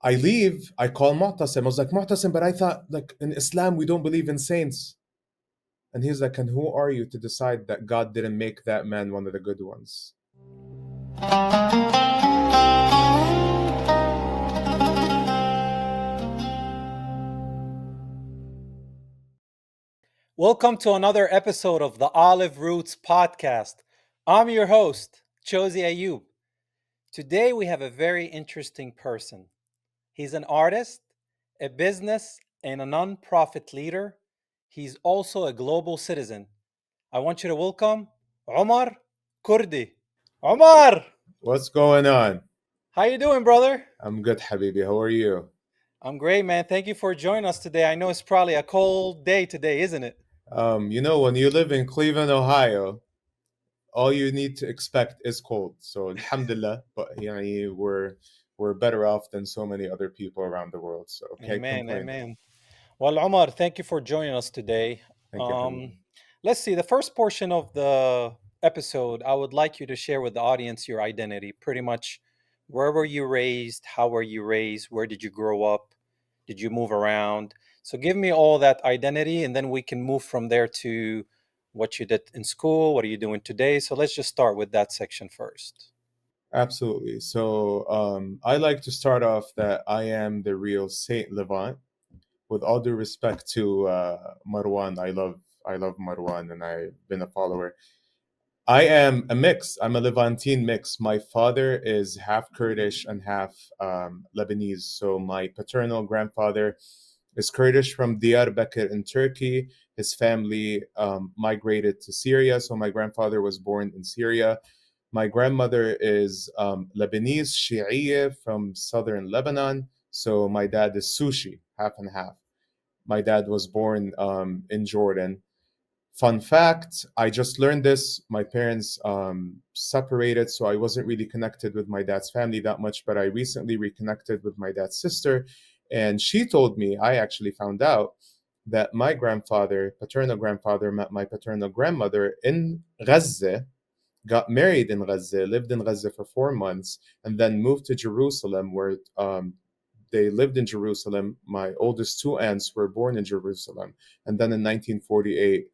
I leave, I call Mu'tasim. I was like, Mu'tasim, but I thought like in Islam we don't believe in saints. And he's like, and who are you to decide that God didn't make that man one of the good ones? Welcome to another episode of the Olive Roots podcast. I'm your host, Chosi Ayub. Today we have a very interesting person. He's an artist, a business, and a non-profit leader. He's also a global citizen. I want you to welcome Omar Kurdi. Omar, What's going on? how you doing, brother? I'm good, Habibi. How are you? I'm great, man. Thank you for joining us today. I know it's probably a cold day today, isn't it? When you live in Cleveland, Ohio, all you need to expect is cold. So alhamdulillah, but we're better off than so many other people around the world. So can't Amen, complain. amen. Well, Omar, thank you for joining us today. Thank you, Um, Habibi. let's see, the first portion of the episode, I would like you to share with the audience your identity. Pretty much, where were you raised? How were you raised? Where did you grow up? Did you move around? So give me all that identity, and then we can move from there to what you did in school. What are you doing today? So let's just start with that section first. Absolutely. So I like to start off that I am the real Saint Levant. With all due respect to Marwan, I love Marwan, and I've been a follower. I am a mix. I'm a Levantine mix. My father is half Kurdish and half Lebanese. So my paternal grandfather is Kurdish from Diyarbakir in Turkey. His family migrated to Syria. So my grandfather was born in Syria. My grandmother is Lebanese Shi'iyya from southern Lebanon. So my dad is Sushi, half and half. My dad was born in Jordan. Fun fact, I just learned this. My parents separated, so I wasn't really connected with my dad's family that much, but I recently reconnected with my dad's sister. And she told me, I actually found out that my grandfather, paternal grandfather, met my paternal grandmother in Gaza, got married in Gaza, lived in Gaza for 4 months, and then moved to Jerusalem, where they lived in Jerusalem. My oldest two aunts were born in Jerusalem. And then in 1948,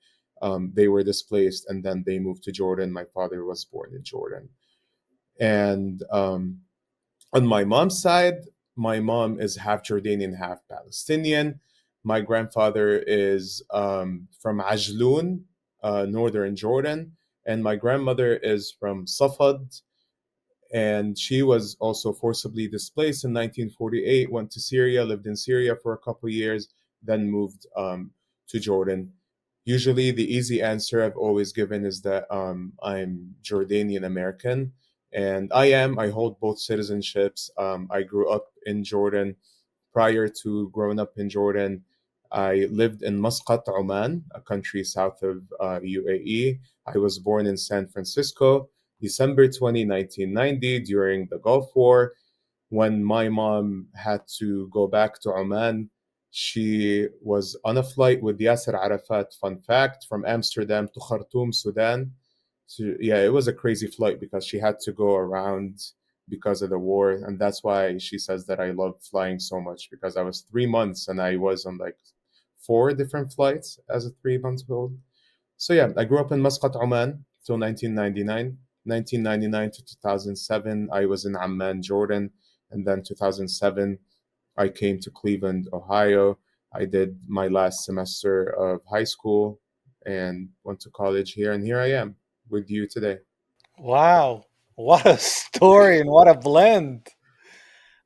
they were displaced, and then they moved to Jordan. My father was born in Jordan. And on my mom's side, my mom is half Jordanian, half Palestinian. My grandfather is from Ajloun, northern Jordan, and my grandmother is from Safad, and she was also forcibly displaced in 1948. Went to Syria, lived in Syria for a couple of years, then moved to Jordan. Usually, the easy answer I've always given is that I'm Jordanian American, and I am. I hold both citizenships. I grew up in Jordan. Prior to growing up in Jordan, I lived in Muscat, Oman, a country south of UAE. I was born in San Francisco, December 20, 1990, during the Gulf War. When my mom had to go back to Oman, she was on a flight with Yasser Arafat, fun fact, from Amsterdam to Khartoum, Sudan. So, yeah, it was a crazy flight because she had to go around because of the war. And that's why she says that I love flying so much, because I was 3 months and I was on like four different flights as a 3 month old. So yeah, I grew up in Muscat, Oman till 1999. 1999 to 2007, I was in Amman, Jordan. And then 2007, I came to Cleveland, Ohio. I did my last semester of high school and went to college here. And here I am with you today. Wow, what a story and what a blend.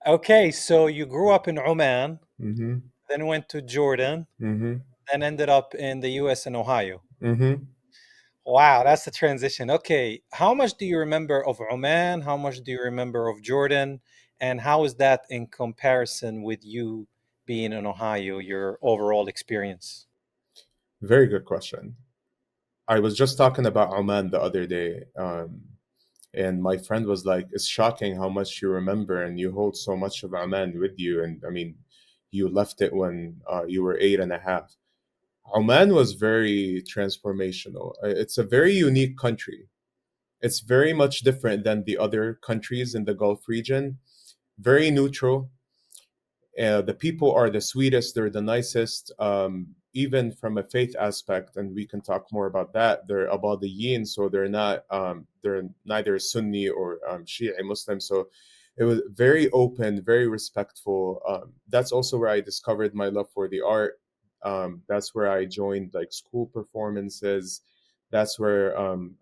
Okay, so you grew up in Oman, Mm-hmm. then went to Jordan, Mm-hmm. then ended up in the US and Ohio. Mm-hmm. Wow, that's the transition. Okay, how much do you remember of Oman? How much do you remember of Jordan? And how is that in comparison with you being in Ohio, your overall experience? Very good question. I was just talking about Oman the other day. And my friend was like, it's shocking how much you remember and you hold so much of Oman with you. And I mean, you left it when you were 8.5. Oman was very transformational. It's a very unique country. It's very much different than the other countries in the Gulf region. Very neutral. The people are the sweetest, they're the nicest, even from a faith aspect, and we can talk more about that. They're Abadiyin, so they're neither Sunni or Shi'i Muslim. So it was very open, very respectful. That's also where I discovered my love for the art. That's where I joined like school performances. That's where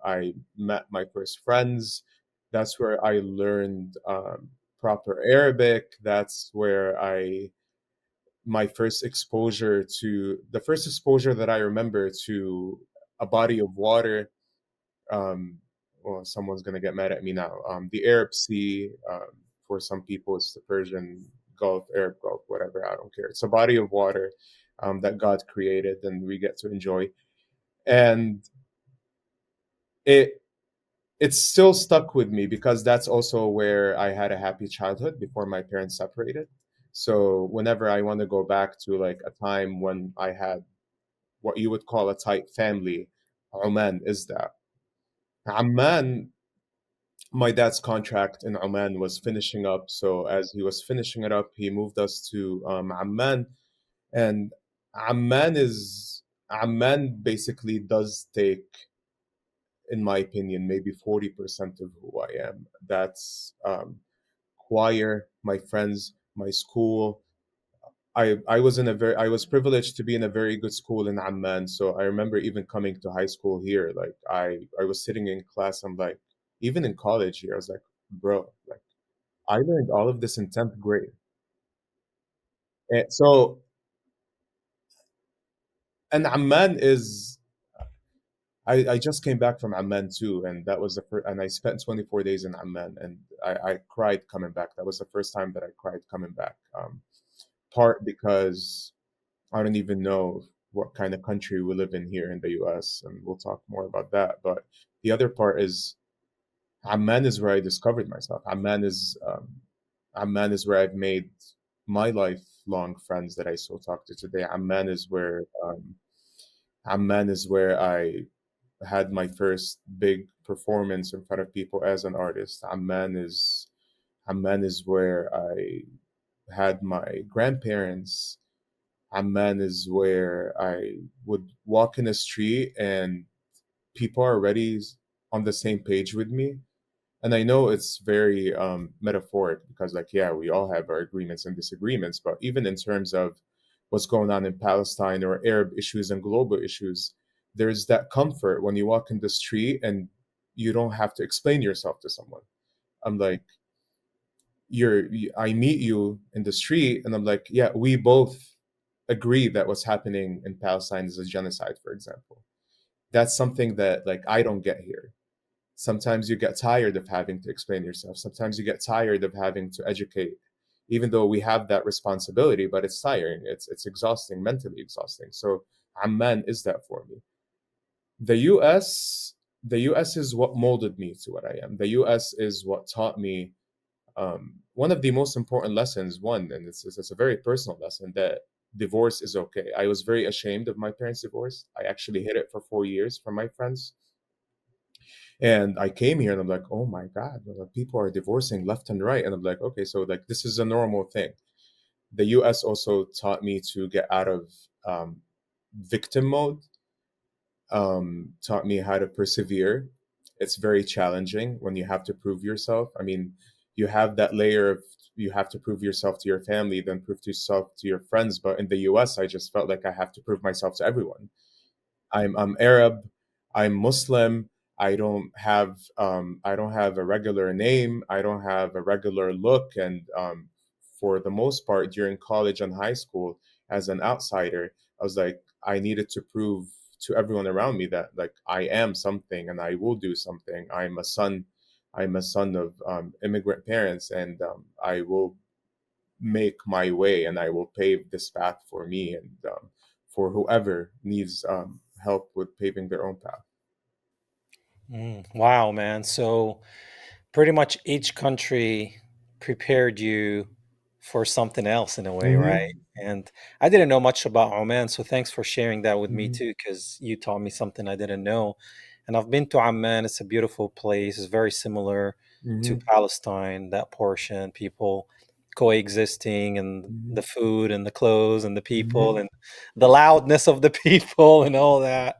I met my first friends. That's where I learned proper Arabic. That's where I my first exposure to the first exposure that I remember to a body of water. Um, well, someone's gonna get mad at me now. The Arab Sea, for some people, it's the Persian Gulf, Arab Gulf, whatever. I don't care. It's a body of water that God created, and we get to enjoy. And it it's still stuck with me because that's also where I had a happy childhood before my parents separated. So whenever I want to go back to like a time when I had what you would call a tight family, Oman is that. Amman, my dad's contract in Oman was finishing up. So as he was finishing it up, he moved us to Amman. And Amman is Amman basically does take, in my opinion, maybe 40% of who I am. That's choir, my friends, my school. I was privileged to be in a very good school in Amman. So I remember even coming to high school here. Like I was sitting in class. I'm like, even in college here, I was like, bro, like I learned all of this in 10th grade. And Amman is I just came back from Amman too, and that was the first. And I spent 24 days in Amman, and I cried coming back. That was the first time that I cried coming back. Part because I don't even know what kind of country we live in here in the US, and we'll talk more about that. But the other part is Amman is where I discovered myself. Amman is where I've made my lifelong friends that I still talk to today. Amman is where I had my first big performance in front of people as an artist. Amman is where I had my grandparents. Amman is where I would walk in the street and people are already on the same page with me. And I know it's very metaphoric because, like, yeah, we all have our agreements and disagreements, but even in terms of what's going on in Palestine or Arab issues and global issues, there's that comfort when you walk in the street and you don't have to explain yourself to someone. I'm like, I meet you in the street and I'm like, yeah, we both agree that what's happening in Palestine is a genocide, for example. That's something that like I don't get here. Sometimes you get tired of having to explain yourself. Sometimes you get tired of having to educate, even though we have that responsibility, but it's tiring. It's exhausting, mentally exhausting. So Amman is that for me. The US, the US is what molded me to what I am. The US is what taught me one of the most important lessons, one, and it's a very personal lesson that divorce is okay. I was very ashamed of my parents' divorce. I actually hid it for 4 years from my friends. And I came here and I'm like, oh my God, people are divorcing left and right. And I'm like, okay, so like this is a normal thing. The US also taught me to get out of victim mode, taught me how to persevere. It's very challenging when you have to prove yourself. I mean, you have that layer of you have to prove yourself to your family, then prove to yourself to your friends. But in the US, I just felt like I have to prove myself to everyone. I'm Arab, I'm Muslim. I don't have a regular name. I don't have a regular look, and for the most part, during college and high school, as an outsider, I was like I needed to prove to everyone around me that like I am something and I will do something. I'm a son of immigrant parents, and I will make my way and I will pave this path for me and for whoever needs help with paving their own path. Wow, man. So pretty much each country prepared you for something else in a way, right? Hmm. And I didn't know much about Oman, so thanks for sharing that with me Hmm. too, because you taught me something I didn't know. And I've been to Amman. It's a beautiful place. It's very similar to Hmm. Palestine, that portion, people, coexisting, and Hmm. the food and the clothes and the people Hmm. and the loudness of the people and all that.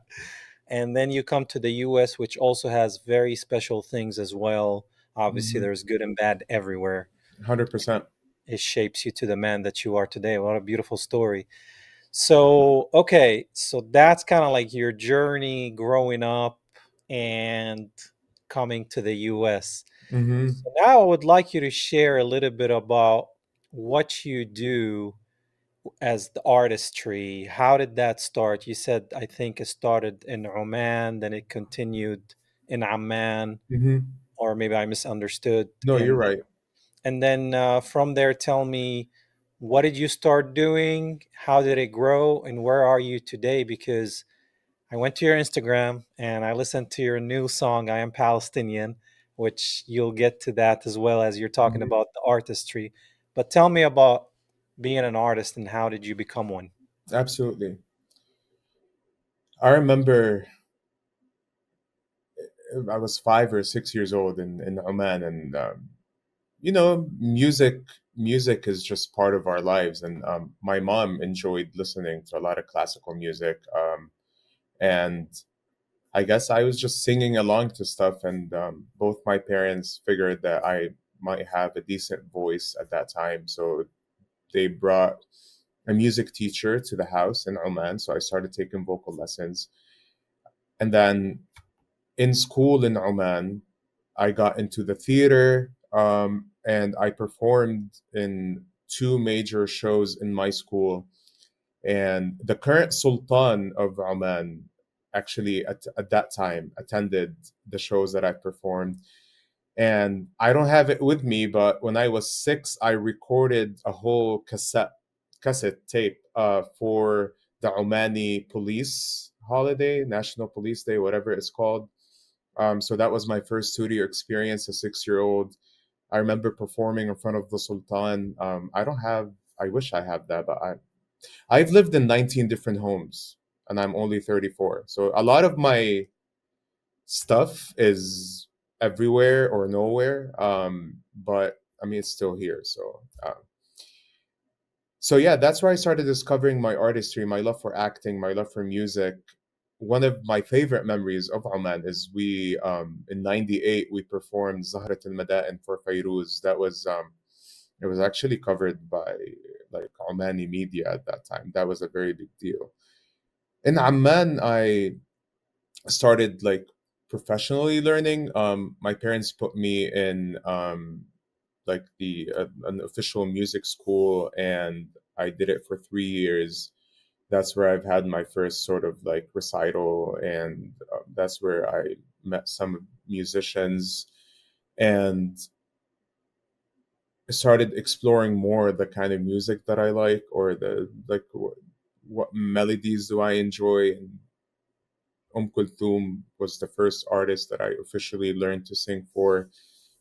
And then you come to the US, which also has very special things as well. Obviously, Hmm. there's good and bad everywhere. 100%. It shapes you to the man that you are today. What a beautiful story. So, okay, so that's kind of like your journey growing up and coming to the US. Hmm. So now I would like you to share a little bit about what you do as the artistry. How did that start? You said, I think it started in Oman, then it continued in Amman, Hmm. or maybe I misunderstood. No, you're right. And then from there, tell me, what did you start doing? How did it grow? And where are you today? Because I went to your Instagram and I listened to your new song, I Am Palestinian, which you'll get to that as well as you're talking Hmm. about the artistry. But tell me about being an artist and how did you become one? Absolutely. I remember I was 5 or 6 years old in Oman, and music is just part of our lives. And my mom enjoyed listening to a lot of classical music, and I guess I was just singing along to stuff. And both my parents figured that I might have a decent voice at that time, so they brought a music teacher to the house in Oman. So I started taking vocal lessons, and then in school in Oman, I got into the theater, and I performed in two major shows in my school. And the current Sultan of Oman actually at that time attended the shows that I performed. And I don't have it with me, but when I was 6, I recorded a whole cassette tape for the Omani police holiday, National Police Day, whatever it's called. So that was my first studio experience, a 6 year old. I remember performing in front of the Sultan. I don't have, I wish I had that, but I've lived in 19 different homes and I'm only 34. So a lot of my stuff is everywhere or nowhere. But I mean, it's still here. So yeah, that's where I started discovering my artistry, my love for acting, my love for music. One of my favorite memories of Oman is we in '98 we performed Zahrat al Mada'in for Fairuz. That was it was actually covered by like Omani media at that time. That was a very big deal. In Amman, I started like professionally learning. My parents put me in like the an official music school, and I did it for 3 years. That's where I've had my first sort of like recital, and that's where I met some musicians and started exploring more the kind of music that I like, or the like what melodies do I enjoy. And Kulthum was the first artist that I officially learned to sing for.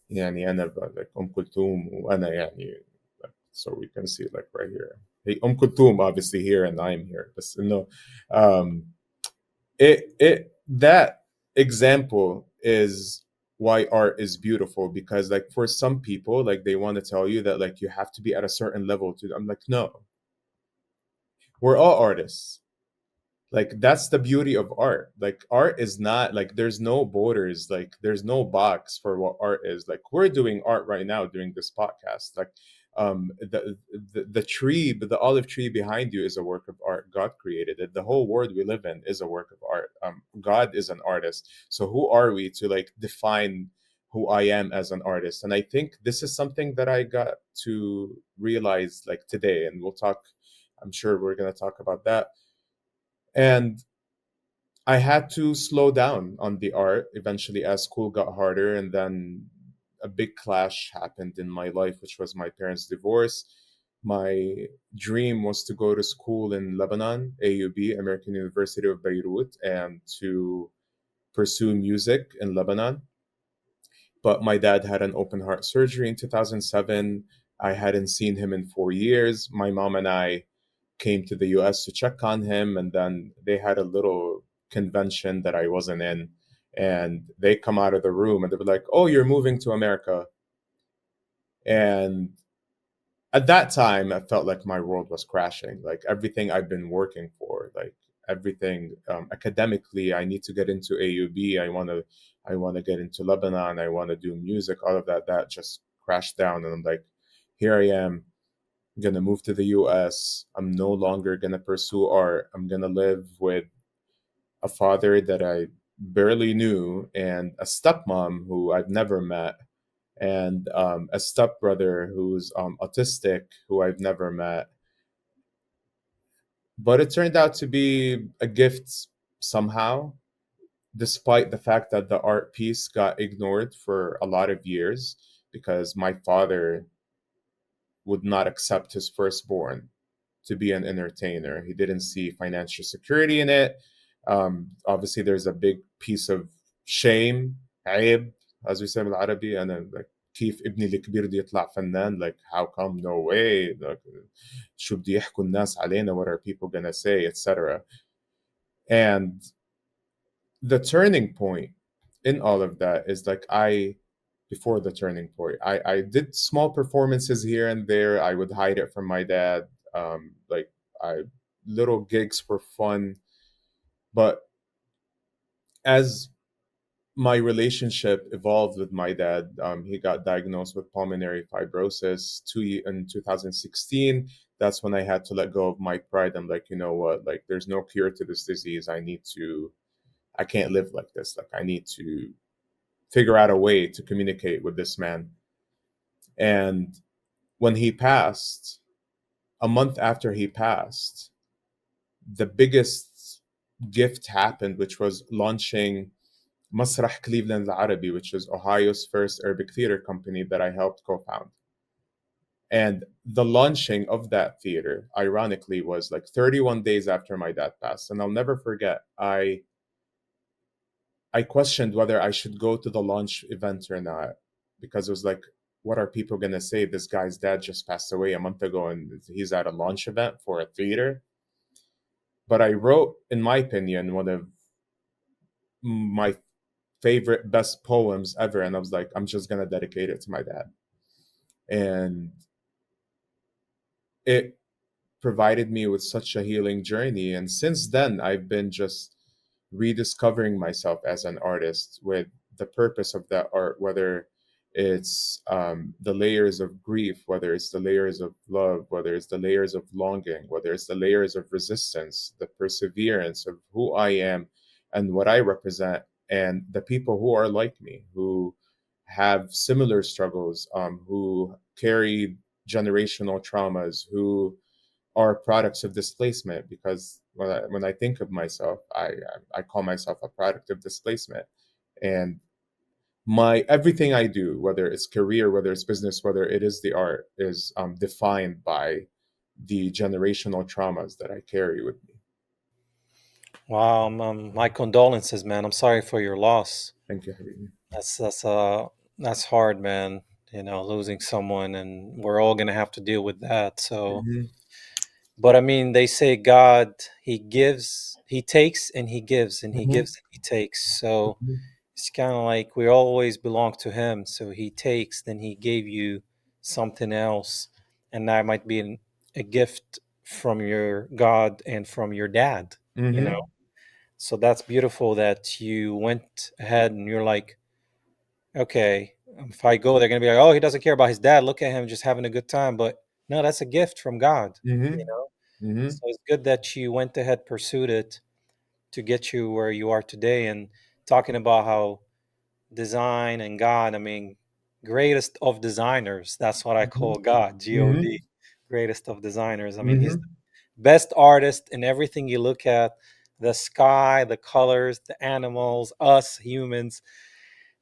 يعني أنا like كلثوم وأنا يعني like, so we can see like right here. Hey, كلثوم obviously here and I'm here. But no, um, it that example is why art is beautiful, because like for some people like they want to tell you that like you have to be at a certain level to. I'm like, no, we're all artists. Like that's the beauty of art. Like art is not like there's no borders, like there's no box for what art is. Like we're doing art right now during this podcast. Like the tree, but the olive tree behind you is a work of art. God created it. The whole world we live in is a work of art. God is an artist. So who are we to like define who I am as an artist? And I think this is something that I got to realize like today, and we'll talk, I'm sure we're going to talk about that. And I had to slow down on the art eventually as school got harder. And then a big clash happened in my life, which was my parents' divorce. My dream was to go to school in Lebanon, AUB, American University of Beirut, and to pursue music in Lebanon. But my dad had an open heart surgery in 2007. I hadn't seen him in 4 years. My mom and I came to the US to check on him, and then they had a little convention that I wasn't in. And they come out of the room and they were like, "Oh, you're moving to America." And at that time I felt like my world was crashing. Like everything I've been working for, like everything academically, I need to get into AUB. I want to get into Lebanon. I want to do music. All of that just crashed down, and I'm like, here I am, gonna move to the US. I'm no longer gonna pursue art. I'm gonna live with a father that I barely knew and a stepmom who I've never met and a stepbrother who's autistic who I've never met. But it turned out to be a gift somehow, despite the fact that the art piece got ignored for a lot of years because my father would not accept his firstborn to be an entertainer. He didn't see financial security in it. Obviously, there's a big piece of shame, عيب, as we say in Arabic, and then like كيف ابني الكبير دي يطلع فنان, like how come, no way, like شو بده يحكوا الناس علينا, what are people gonna say, etc. And the turning point in all of that is like before the turning point, I did small performances here and there. I would hide it from my dad. Like I little gigs for fun. But as my relationship evolved with my dad, he got diagnosed with pulmonary fibrosis in 2016. That's when I had to let go of my pride. I'm like, you know what? Like, there's no cure to this disease. I can't live like this. Like, I need to figure out a way to communicate with this man. And when he passed, a month after he passed, the biggest gift happened, which was launching Masrah Cleveland Arabi, which is Ohio's first Arabic theater company that I helped co-found. And the launching of that theater, ironically, was like 31 days after my dad passed. And I'll never forget, I questioned whether I should go to the launch event or not because it was like, what are people going to say? This guy's dad just passed away a month ago and he's at a launch event for a theater. But I wrote, in my opinion, one of my favorite, best poems ever. And I was like, I'm just going to dedicate it to my dad. And it provided me with such a healing journey. And since then, I've been just rediscovering myself as an artist with the purpose of that art, whether it's the layers of grief, whether it's the layers of love, whether it's the layers of longing, whether it's the layers of resistance, the perseverance of who I am and what I represent, and the people who are like me, who have similar struggles, who carry generational traumas, who are products of displacement. Because when I think of myself, I call myself a product of displacement, and my everything I do, whether it's career, whether it's business, whether it is the art, is defined by the generational traumas that I carry with me. Wow, my condolences, man. I'm sorry for your loss. Thank you, Habibi. That's hard, man. You know, losing someone, and we're all gonna have to deal with that. So, Hmm. but I mean, they say God, He gives, He takes, and He gives, and He Hmm. gives, and He takes. So it's kind of like we always belong to Him. So He takes, then He gave you something else, and that might be a gift from your God and from your dad. You know. Hmm. So that's beautiful that you went ahead and you're like, okay, if I go, they're gonna be like, oh, he doesn't care about his dad. Look at him just having a good time. But no, that's a gift from God, you Hmm. know? Hmm. So it's good that you went ahead, pursued it to get you where you are today. And talking about how design and God, I mean, greatest of designers. That's what I call God, Hmm. God, greatest of designers. I mean, he's the Hmm. best artist in everything you look at, the sky, the colors, the animals, us humans,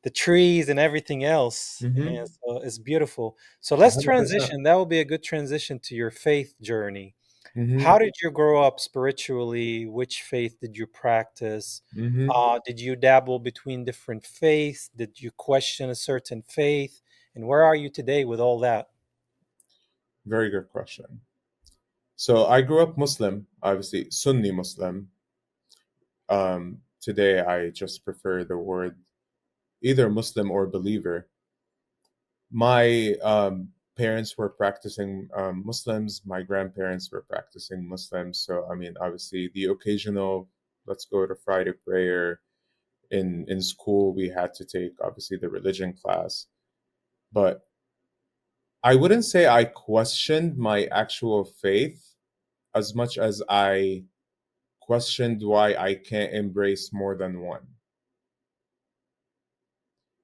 the trees, and everything else. And Hmm. so it's beautiful. So let's 100%. transition. That will be a good transition to your faith journey. Hmm. How did you grow up spiritually? Which faith did you practice? Hmm. Did you dabble between different faiths? Did you question a certain faith? And where are you today with all that? Very good question. So I grew up Muslim, obviously Sunni Muslim. Today I just prefer the word either Muslim or believer. My parents were practicing Muslims. My grandparents were practicing Muslims. So I mean, obviously, the occasional let's go to Friday prayer. In school, we had to take obviously the religion class, but I wouldn't say I questioned my actual faith as much as I questioned why I can't embrace more than one.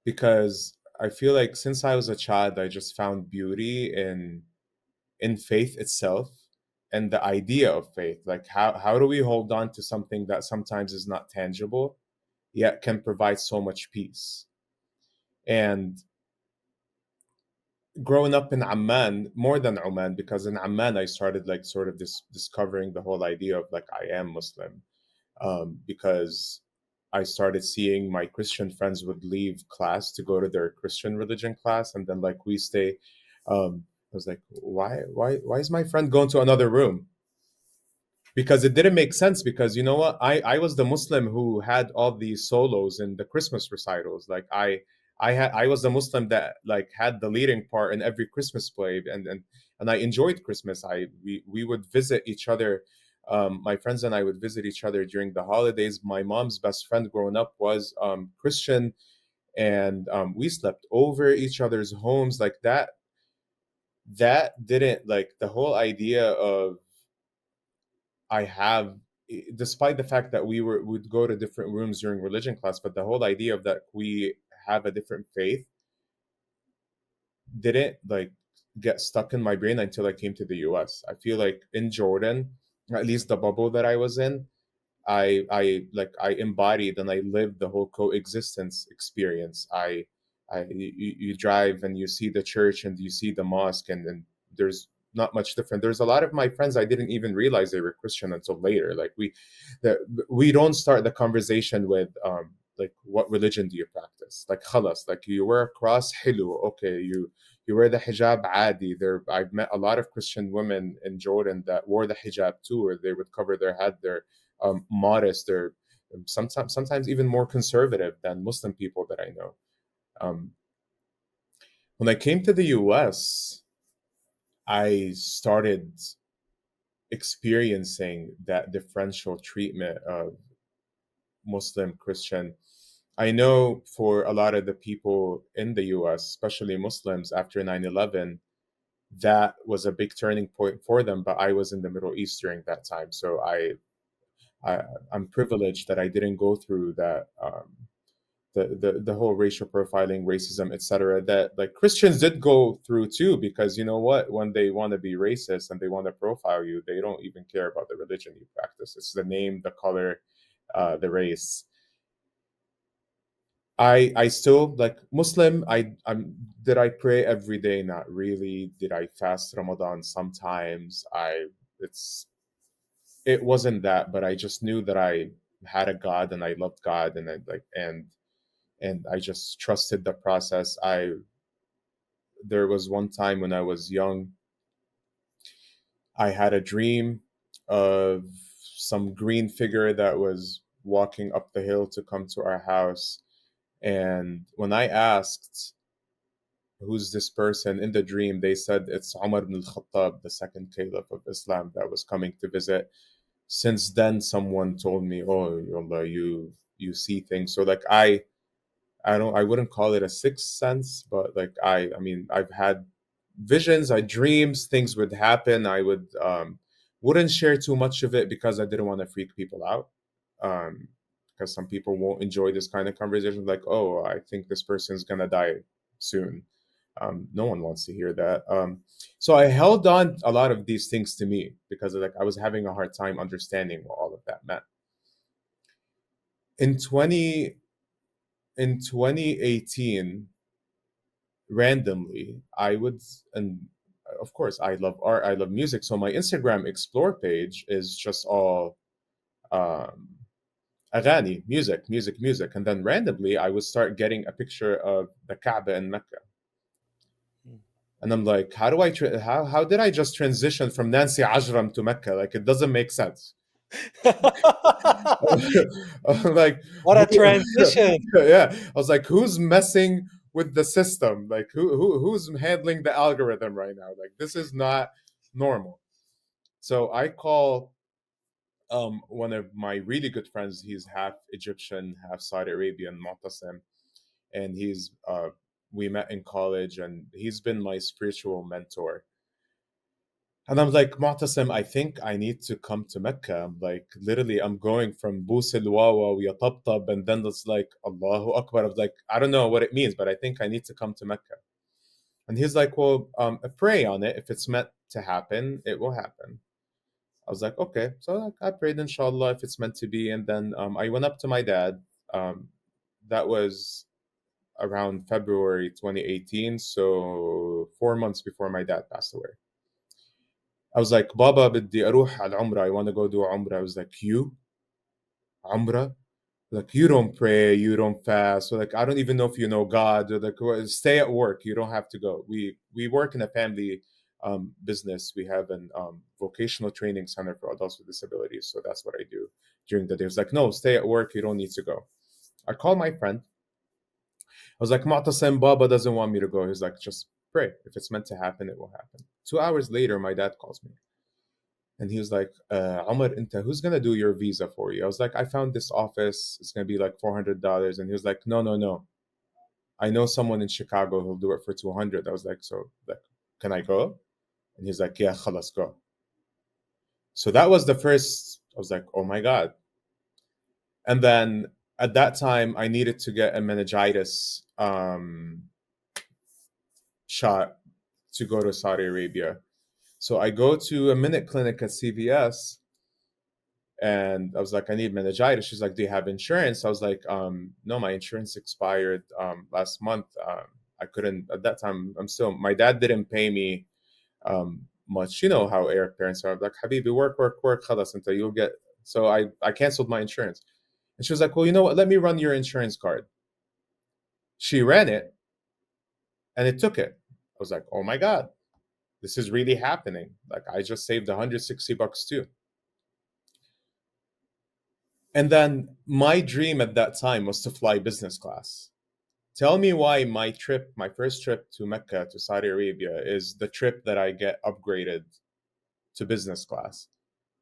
Because I feel like since I was a child, I just found beauty in faith itself and the idea of faith. Like how do we hold on to something that sometimes is not tangible, yet can provide so much peace? And growing up in Amman, more than Oman, because in Amman I started like sort of this discovering the whole idea of like I am Muslim, because I started seeing my Christian friends would leave class to go to their Christian religion class, and then like we stay. I was like, why is my friend going to another room? Because it didn't make sense. Because you know what, I was the Muslim who had all these solos in the Christmas recitals. Like I was the Muslim that like had the leading part in every Christmas play, and I enjoyed Christmas. We would visit each other. My friends and I would visit each other during the holidays. My mom's best friend growing up was Christian, and we slept over each other's homes. Like that didn't like the whole idea of I have, despite the fact that would go to different rooms during religion class, but the whole idea of that we have a different faith didn't like get stuck in my brain until I came to the US. I feel like in Jordan, at least the bubble that I was in, I embodied and I lived the whole coexistence experience. You drive and you see the church and you see the mosque, and there's not much different. There's a lot of my friends I didn't even realize they were Christian until later. Like the, we don't start the conversation with like what religion do you practice? Like khalas, like you wear a cross, hilu, okay, you wear the hijab adi. There I've met a lot of Christian women in Jordan that wore the hijab too, or they would cover their head. They're modest. They're sometimes even more conservative than Muslim people that I know. Um, when I came to the US, I started experiencing that differential treatment of Muslim, Christian. I know for a lot of the people in the US, especially Muslims after 9/11, that was a big turning point for them. But I was in the Middle East during that time. So I I'm privileged that I didn't go through that the whole racial profiling, racism, etc. That like Christians did go through too, because you know what, when they want to be racist and they want to profile you, they don't even care about the religion you practice. It's the name, the color, the race. I still like Muslim. I'm did I pray every day? Not really. Did I fast Ramadan sometimes? It wasn't that, but I just knew that I had a God and I loved God, and I like and I just trusted the process. I There was one time when I was young, I had a dream of some green figure that was walking up the hill to come to our house. And when I asked who's this person in the dream, they said it's Umar ibn al-Khattab, the second caliph of Islam that was coming to visit. Since then, someone told me, "Oh, Allah, you see things." So like I wouldn't call it a sixth sense, but like I mean I've had visions, I dreams, things would happen. I wouldn't share too much of it because I didn't want to freak people out. Um because some people won't enjoy this kind of conversation, like, oh, I think this person's gonna die soon. No one wants to hear that. So I held on a lot of these things to me because like I was having a hard time understanding what all of that meant. In 20 in 2018, randomly I would, and of course I love art, I love music, so my Instagram explore page is just all um agani, music, and then randomly I would start getting a picture of the Kaaba in Mecca, and I'm like, how do how did I just transition from Nancy Ajram to Mecca? Like it doesn't make sense. I'm like, What a transition. yeah, I was like, who's messing with the system? Like who's handling the algorithm right now? Like this is not normal. So I call one of my really good friends. He's half Egyptian, half Saudi Arabian, Mu'tasim, and he's we met in college, and he's been my spiritual mentor. And I'm like, Mu'tasim, I think I need to come to Mecca. I'm like, literally, I'm going from Busil Wawa, Yatabtab, and then it's like, Allahu Akbar. I was like, I don't know what it means, but I think I need to come to Mecca. And he's like, well, pray on it. If it's meant to happen, it will happen. I was like, okay. So like, I prayed, inshallah, if it's meant to be. And then I went up to my dad. Um, that was around February 2018. So 4 months before my dad passed away. I was like, Baba, بدي أروح على العمرة. I want to go do Umrah. I was like, you? Umrah? Like, you don't pray, you don't fast. So, like, I don't even know if you know God. Or like, well, stay at work. You don't have to go. We work in a family business. We have an vocational training center for adults with disabilities. So that's what I do during the day. It's like, no, stay at work. You don't need to go. I called my friend. I was like, Mu'tasim, Baba doesn't want me to go. He's like, just pray. If it's meant to happen, it will happen. 2 hours later, my dad calls me. And he was like, Omar, inta, who's going to do your visa for you? I was like, I found this office. It's going to be like $400. And he was like, no, no, no. I know someone in Chicago who'll do it for 200. I was like, so like, can I go? And he's like, yeah, khalas, go. So that was the first, I was like, oh my God. And then at that time, I needed to get a meningitis shot to go to Saudi Arabia. So I go to a minute clinic at CVS, and I was like, I need meningitis. She's like, do you have insurance? I was like, no, my insurance expired last month. I couldn't at that time. My dad didn't pay me much. You know how Arab parents are. I'm like, Habibi, work, work, work, khalas, until you'll get. So I canceled my insurance. And she was like, well, you know what? Let me run your insurance card. She ran it, and it took it. I was like, oh my God, this is really happening. Like, I just saved $160 too. And then my dream at that time was to fly business class. Tell me why my first trip to Mecca, to Saudi Arabia, is the trip that I get upgraded to business class.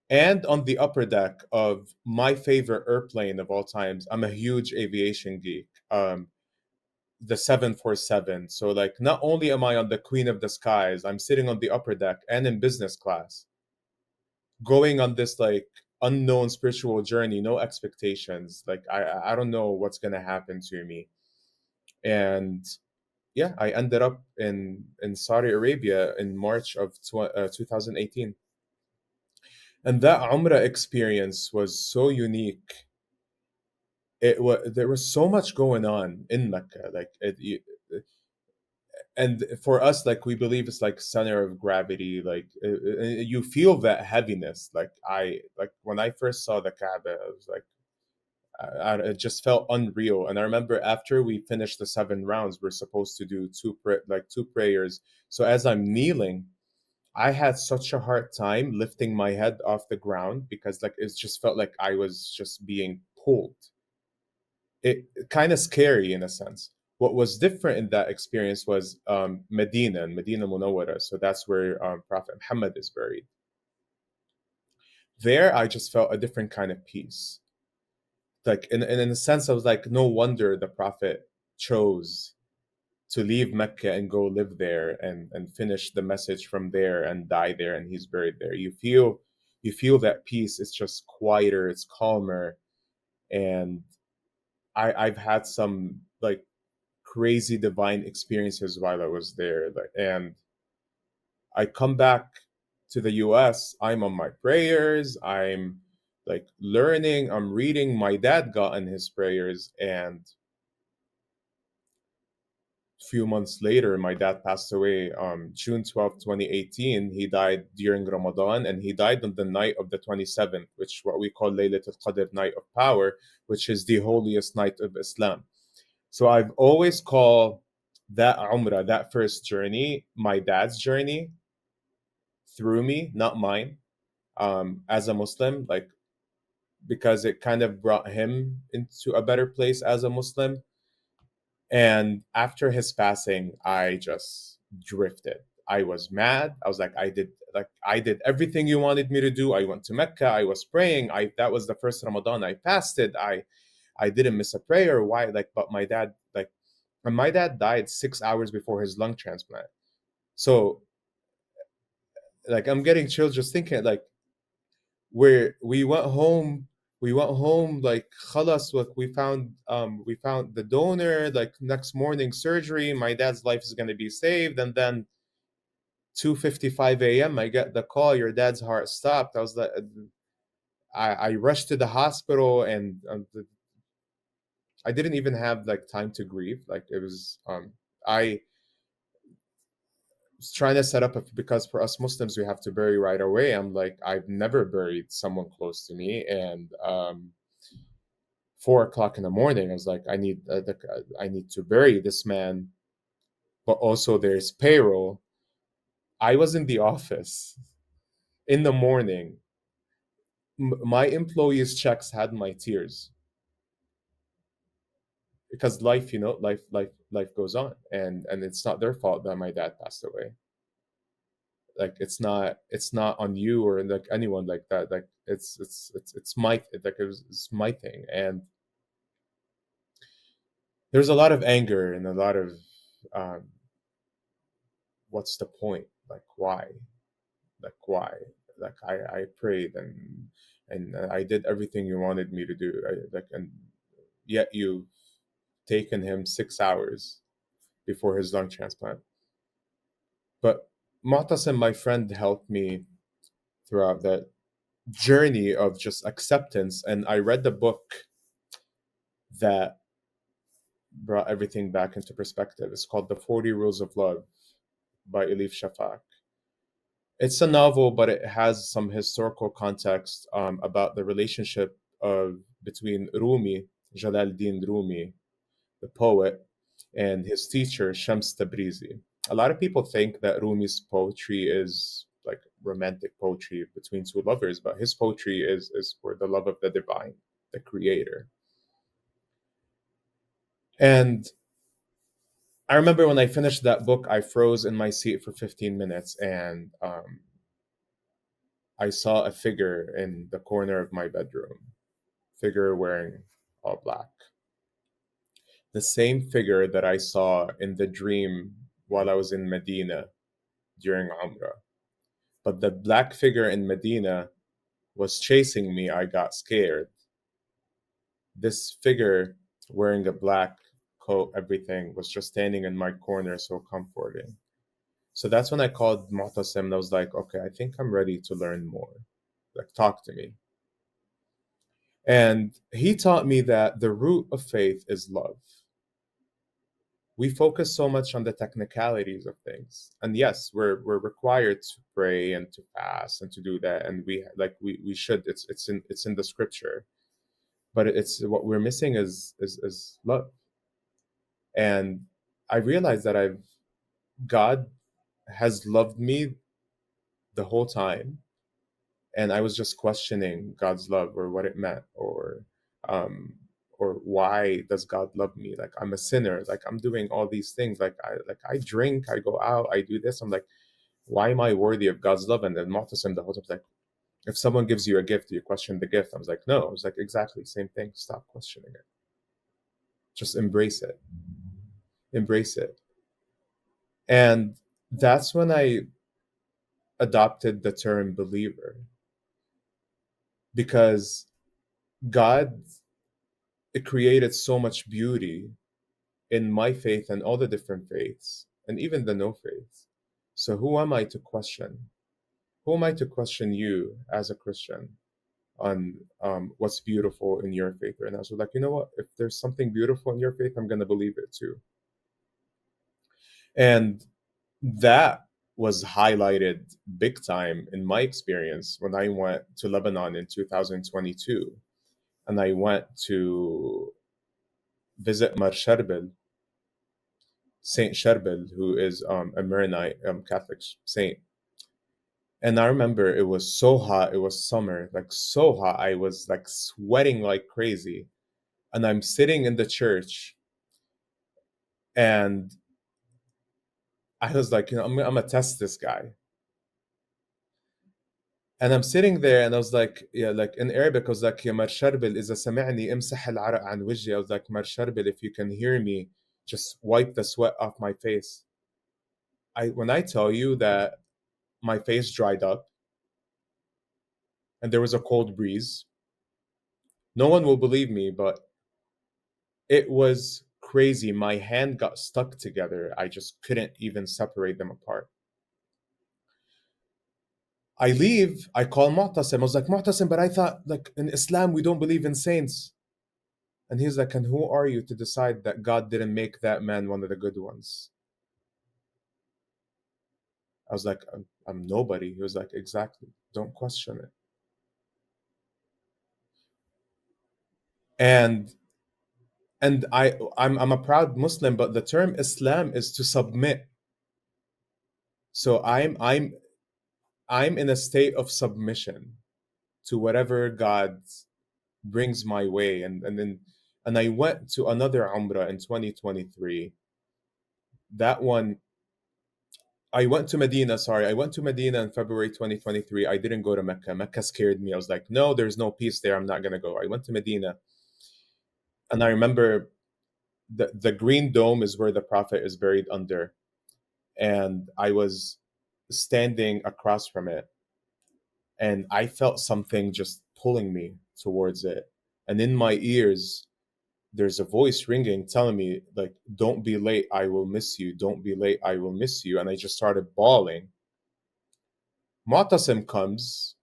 And on the upper deck of my favorite airplane of all times, I'm a huge aviation geek. The 747. So, like, not only am I on the Queen of the Skies, I'm sitting on the upper deck and in business class, going on this like unknown spiritual journey, no expectations. Like, I don't know what's gonna happen to me. And yeah, I ended up in Saudi Arabia in March of 2018. And that Umrah experience was so unique. There was so much going on in Mecca, and for us, like, we believe it's like center of gravity. Like, you feel that heaviness. Like, like when I first saw the Kaaba, I was like, it just felt unreal. And I remember after we finished the 7 rounds, we're supposed to do two prayers. So as I'm kneeling, I had such a hard time lifting my head off the ground, because like it just felt like I was just being pulled. It kind of scary in a sense. What was different in that experience was Medina and Medina Munawwara. So that's where Prophet Muhammad is buried. There, I just felt a different kind of peace. Like, in a sense, I was like, no wonder the Prophet chose to leave Mecca and go live there, and finish the message from there and die there, and he's buried there. You feel that peace. It's just quieter, it's calmer. And I've had some like crazy divine experiences while I was there. And I come back to the US, I'm on my prayers, I'm like learning, I'm reading. My dad got in his prayers, and a few months later, my dad passed away June 12th, 2018. He died during Ramadan, and he died on the night of the 27th, which what we call Laylatul Qadr, night of power, which is the holiest night of Islam. So I've always called that Umrah, that first journey, my dad's journey through me, not mine, as a Muslim, like, because it kind of brought him into a better place as a Muslim. And after his passing, I just drifted. I was mad. I was like, I did everything you wanted me to do. I went to Mecca. I was praying. I That was the first Ramadan I fasted. I didn't miss a prayer. Why? Like, but my dad, like, and my dad died 6 hours before his lung transplant. So, like, I'm getting chills just thinking, like, where we went home, like, khalas, like, we found the donor, like, next morning surgery, my dad's life is going to be saved. And then 2:55 a.m. I get the call, your dad's heart stopped. I was like, I rushed to the hospital, and I didn't even have like time to grieve. Like, it was I was trying to set up because for us Muslims we have to bury right away. I'm like, I've never buried someone close to me. And 4 o'clock in the morning, I was like, I need to bury this man, but also there's payroll. I was in the office in the morning. My employees' checks had my tears, because life, life goes on, and it's not their fault that my dad passed away. Like, it's not on you or like anyone like that. Like, it's my, like, it's my thing. And there's a lot of anger and a lot of um what's the point? Like, why? Like, why? Like, I prayed, and I did everything you wanted me to do. And yet you've taken him 6 hours before his lung transplant. But Mu'tasim, my friend, helped me throughout that journey of just acceptance. And I read the book that brought everything back into perspective. It's called The 40 Rules of Love by Elif Shafak. It's a novel, but it has some historical context about the relationship of between Rumi, Jalaluddin Rumi, the poet, and his teacher Shams Tabrizi. A lot of people think that Rumi's poetry is like romantic poetry between two lovers, but his poetry is for the love of the divine, the creator. And I remember when I finished that book, I froze in my seat for 15 minutes, and I saw a figure in the corner of my bedroom, figure wearing all black. The same figure that I saw in the dream while I was in Medina during Umrah. But the black figure in Medina was chasing me. I got scared. This figure wearing a black coat, everything, was just standing in my corner, so comforting. So that's when I called Mu'tasim and I was like, okay, I think I'm ready to learn more. Like, talk to me. And he taught me that the root of faith is love. We focus so much on the technicalities of things. And yes, we're required to pray and to fast and to do that. And we should, it's in the scripture. But it's what we're missing is love. And I realized that God has loved me the whole time, and I was just questioning God's love, or what it meant, um or why does God love me? Like, I'm a sinner, like, I'm doing all these things, like, I drink, I go out, I do this. I'm like, why am I worthy of God's love? And then Mu'tasim the whole time was like, if someone gives you a gift, do you question the gift? I was like, no. I was like, exactly same thing. Stop questioning it. Just embrace it. Embrace it. And that's when I adopted the term believer, because God, it created so much beauty in my faith and all the different faiths and even the no faiths. So who am I to question? Who am I to question you as a Christian on what's beautiful in your faith? And I was like, you know what? If there's something beautiful in your faith, I'm gonna believe it too. And that was highlighted big time in my experience when I went to Lebanon in 2022, and I went to visit Mar Sherbel, Saint Sherbel, who is a Maronite Catholic saint. And I remember it was so hot. It was summer, like so hot. I was like sweating like crazy. And I'm sitting in the church, And I was like, I'm gonna test this guy. And I'm sitting there and I was like, yeah, like in Arabic, I was like, يا مرشربل إذا سمعني امسح العرق عن وجهي. I was like, مرشربل, if you can hear me, just wipe the sweat off my face. When I tell you that my face dried up and there was a cold breeze, no one will believe me, but it was crazy. My hand got stuck together. I just couldn't even separate them apart. I leave, I call Mu'tasim. I was like, Mu'tasim, but I thought like in Islam we don't believe in saints. And he's like, and who are you to decide that God didn't make that man one of the good ones? I was like, I'm nobody. He was like, exactly. Don't question it. And I'm a proud Muslim, but the term Islam is to submit. So I'm in a state of submission to whatever God brings my way. And I went to another Umrah in 2023. That one, I went to Medina, sorry. I went to Medina in February 2023. I didn't go to Mecca. Mecca scared me. I was like, no, there's no peace there. I'm not going to go. I went to Medina. And I remember the green dome is where the Prophet is buried under. And I was standing across from it. And I felt something just pulling me towards it. And in my ears, there's a voice ringing telling me, like, don't be late, I will miss you. Don't be late, I will miss you. And I just started bawling. Mu'tasim comes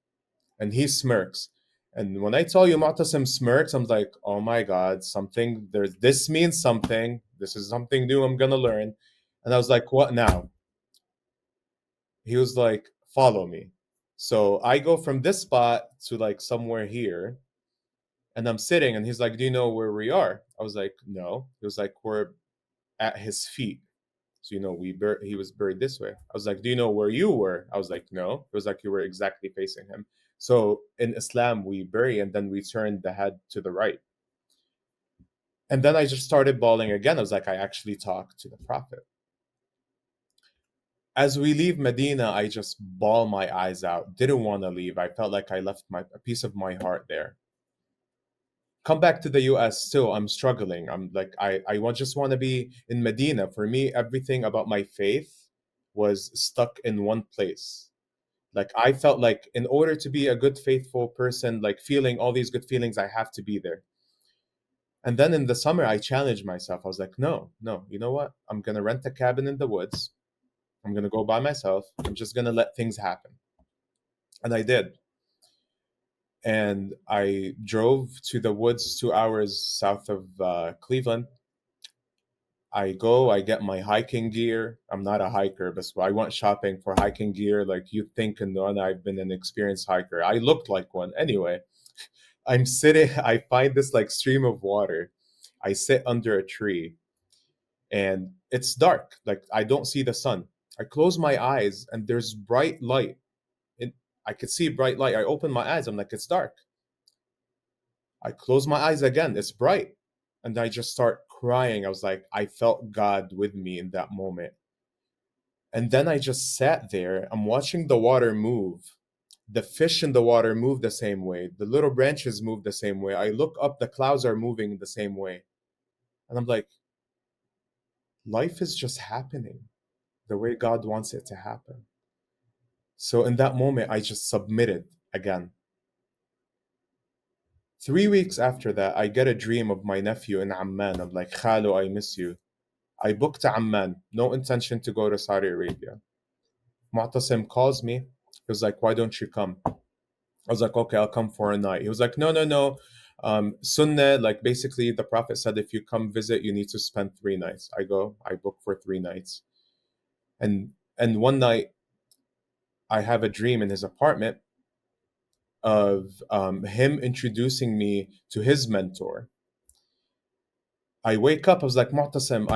and he smirks. And when I tell you Mu'tasim smirks, I'm like, oh my God, something, this means something. This is something new I'm gonna learn. And I was like, what now? He was like, follow me. So I go from this spot to like somewhere here, and I'm sitting, and he's like, do you know where we are? I was like, no. He was like, we're at his feet. So, he was buried this way. I was like, do you know where you were? I was like, no. It was like you were exactly facing him. So in Islam, we bury and then we turn the head to the right. And then I just started bawling again. I was like, I actually talked to the Prophet. As we leave Medina, I just bawl my eyes out. Didn't want to leave. I felt like I left a piece of my heart there. Come back to the US still, I'm struggling. I'm like, just want to be in Medina. For me, everything about my faith was stuck in one place. Like I felt like in order to be a good faithful person, like feeling all these good feelings, I have to be there. And then in the summer I challenged myself. I was like, no, you know what, I'm gonna rent a cabin in the woods. I'm gonna go by myself. I'm just gonna let things happen. And I did. And I drove to the woods 2 hours south of Cleveland. I go, I get my hiking gear. I'm not a hiker, but I went shopping for hiking gear. Like you think, and then I've been an experienced hiker. I looked like one. Anyway, I'm sitting, I find this like stream of water. I sit under a tree and it's dark. Like I don't see the sun. I close my eyes and there's bright light. It, I could see bright light. I open my eyes. I'm like, it's dark. I close my eyes again. It's bright. And I just start crying. I was like, I felt God with me in that moment. And then I just sat there. I'm watching the water move. The fish in the water move the same way. The little branches move the same way. I look up, the clouds are moving the same way. And I'm like, life is just happening the way God wants it to happen. So in that moment, I just submitted again. 3 weeks after that, I get a dream of my nephew in Amman. I'm like, Khalo, I miss you. I booked Amman, no intention to go to Saudi Arabia. Mu'tasim calls me. He was like, why don't you come? I was like, okay, I'll come for a night. He was like, no, no, no. Sunnah, like basically the Prophet said, if you come visit, you need to spend 3 nights. I book for 3 nights. And one night I have a dream in his apartment of him introducing me to his mentor. I wake up, I was like, Mu'tasim,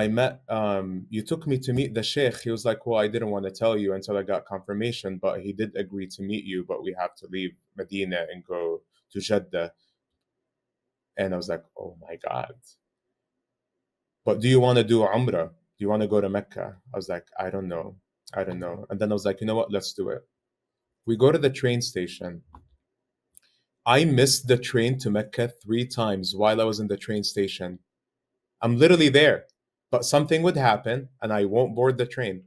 you took me to meet the Sheikh. He was like, well, I didn't want to tell you until I got confirmation, but he did agree to meet you, but we have to leave Medina and go to Jeddah. And I was like, oh my God. But do you want to do Umrah? Do you want to go to Mecca? I was like, I don't know. I don't know. And then I was like, you know what? Let's do it. We go to the train station. I missed the train to Mecca 3 times while I was in the train station. I'm literally there, but something would happen and I won't board the train.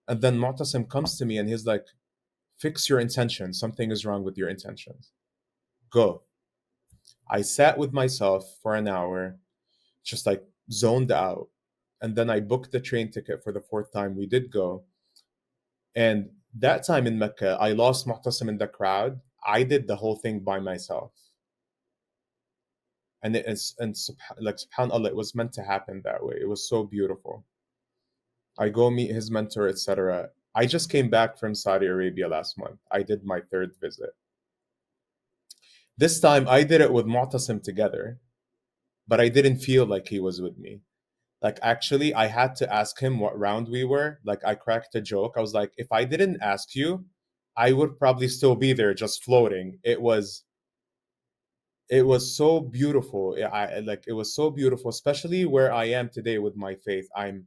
And then Mu'tasim comes to me and he's like, fix your intention. Something is wrong with your intentions. Go. I sat with myself for an hour, just like zoned out. And then I booked the train ticket for the fourth time. We did go. And that time in Mecca, I lost Mu'tasim in the crowd. I did the whole thing by myself. And it is, and like subhanallah, it was meant to happen that way. It was so beautiful. I go meet his mentor, etc. I just came back from Saudi Arabia last month. I did my third visit. This time I did it with Mu'tasim together, but I didn't feel like he was with me. Like actually, I had to ask him what round we were. Like I cracked a joke. I was like, if I didn't ask you, I would probably still be there just floating. It was so beautiful. It was so beautiful, especially where I am today with my faith. I'm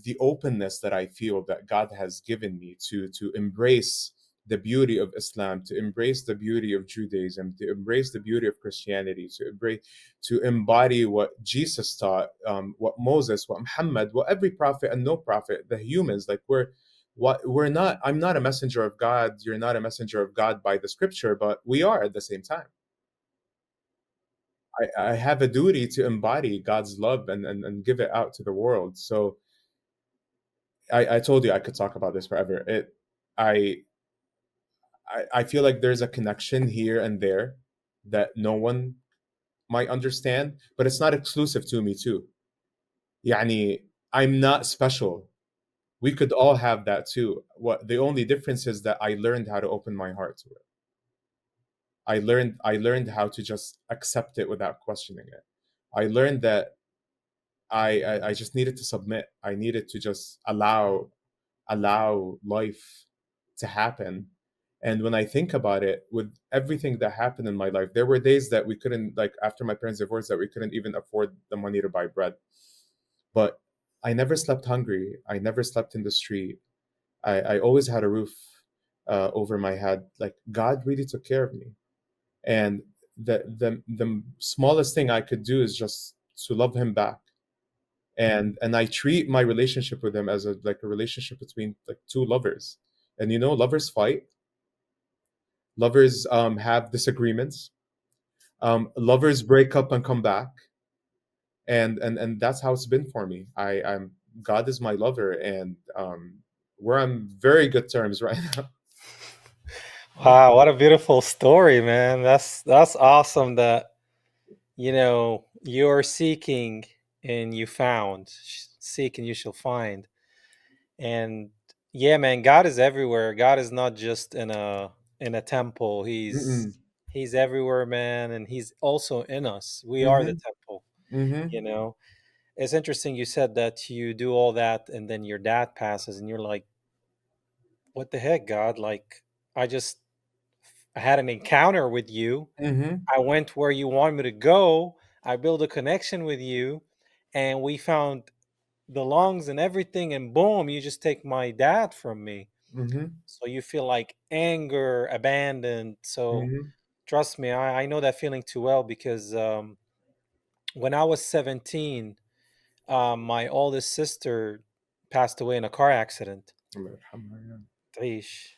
the openness that I feel that God has given me to embrace the beauty of Islam, to embrace the beauty of Judaism, to embrace the beauty of Christianity, to embody what Jesus taught, what Moses, what Muhammad, what every prophet and no prophet, the humans, like we're not. I'm not a messenger of God. You're not a messenger of God by the scripture, but we are at the same time. I have a duty to embody God's love and give it out to the world. So I told you I could talk about this forever. I I feel like there's a connection here and there that no one might understand, but it's not exclusive to me too. Yani, I'm not special. We could all have that too. What the only difference is that I learned how to open my heart to it. I learned how to just accept it without questioning it. I learned that I just needed to submit. I needed to just allow life to happen. And when I think about it, with everything that happened in my life, there were days that we couldn't, like after my parents divorced, that we couldn't even afford the money to buy bread. But I never slept hungry. I never slept in the street. I always had a roof over my head. Like God really took care of me. And the smallest thing I could do is just to love Him back. And I treat my relationship with Him as a relationship between like two lovers. And lovers fight, lovers have disagreements, lovers break up and come back, and that's how it's been for me. I'm God is my lover, and we're on very good terms right now. Wow, what a beautiful story, man. That's awesome that you're seeking and you found. Seek and you shall find. And yeah, man, God is everywhere. God is not just in a temple. Mm-mm. He's everywhere, man, and he's also in us. We are the Mm-hmm. temple, Mm-hmm. you know. It's interesting you said that you do all that and then your dad passes and you're like, "What the heck, God? Like I had an encounter with you. Mm-hmm. I went where you want me to go. I built a connection with you and we found the lungs and everything and boom, you just take my dad from me." Mm-hmm. So you feel like anger, abandoned. So Mm-hmm. trust me, I know that feeling too well because when I was 17, my oldest sister passed away in a car accident. Trish.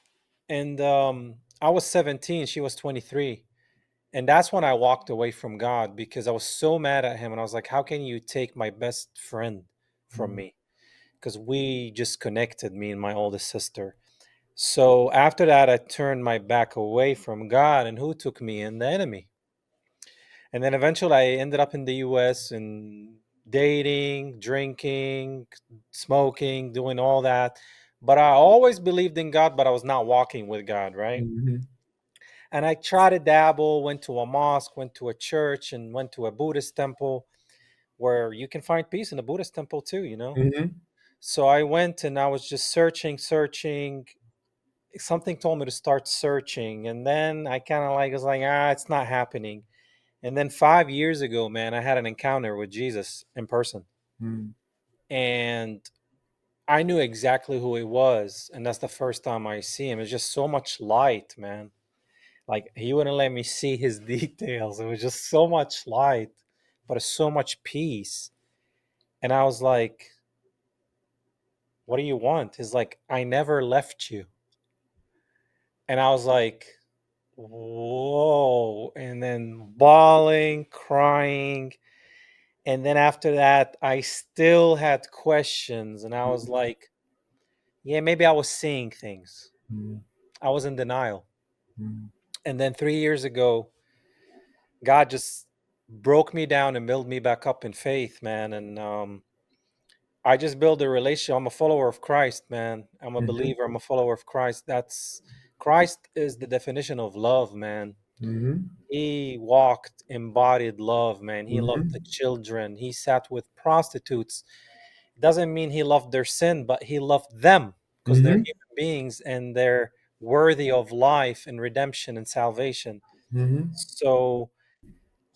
And I was 17, she was 23. And that's when I walked away from God because I was so mad at him. And I was like, how can you take my best friend from me? Because we just connected, me and my oldest sister. So after that, I turned my back away from God, and who took me in? The enemy. And then eventually, I ended up in the U.S. and dating, drinking, smoking, doing all that. But I always believed in God, but I was not walking with God, right? Mm-hmm. And I tried to dabble, went to a mosque, went to a church, and went to a Buddhist temple where you can find peace in a Buddhist temple too. Mm-hmm. So I went and I was just searching. Something told me to start searching, and then I kind of like was like, it's not happening. And then 5 years ago, man, I had an encounter with Jesus in person, and I knew exactly who he was, and that's the first time I see him. It's just so much light, man. Like he wouldn't let me see his details. It was just so much light, but so much peace. And I was like, "What do you want?" He's like, "I never left you." And I was like, "Whoa!" And then bawling, crying, and then after that, I still had questions, and I was like, "Yeah, maybe I was seeing things." mm, I was in denial. mm, And then 3 years ago, God just broke me down and built me back up in faith, man. And I just built a relationship. I'm a follower of Christ, man. I'm a mhm, believer. I'm a follower of Christ. That's Christ is the definition of love, man. mhm, He walked, embodied love, man. He loved the mhm, children. He sat with prostitutes. Doesn't mean he loved their sin, but he loved them because they're mhm, human beings and they're worthy of life and redemption and salvation. mhm, So,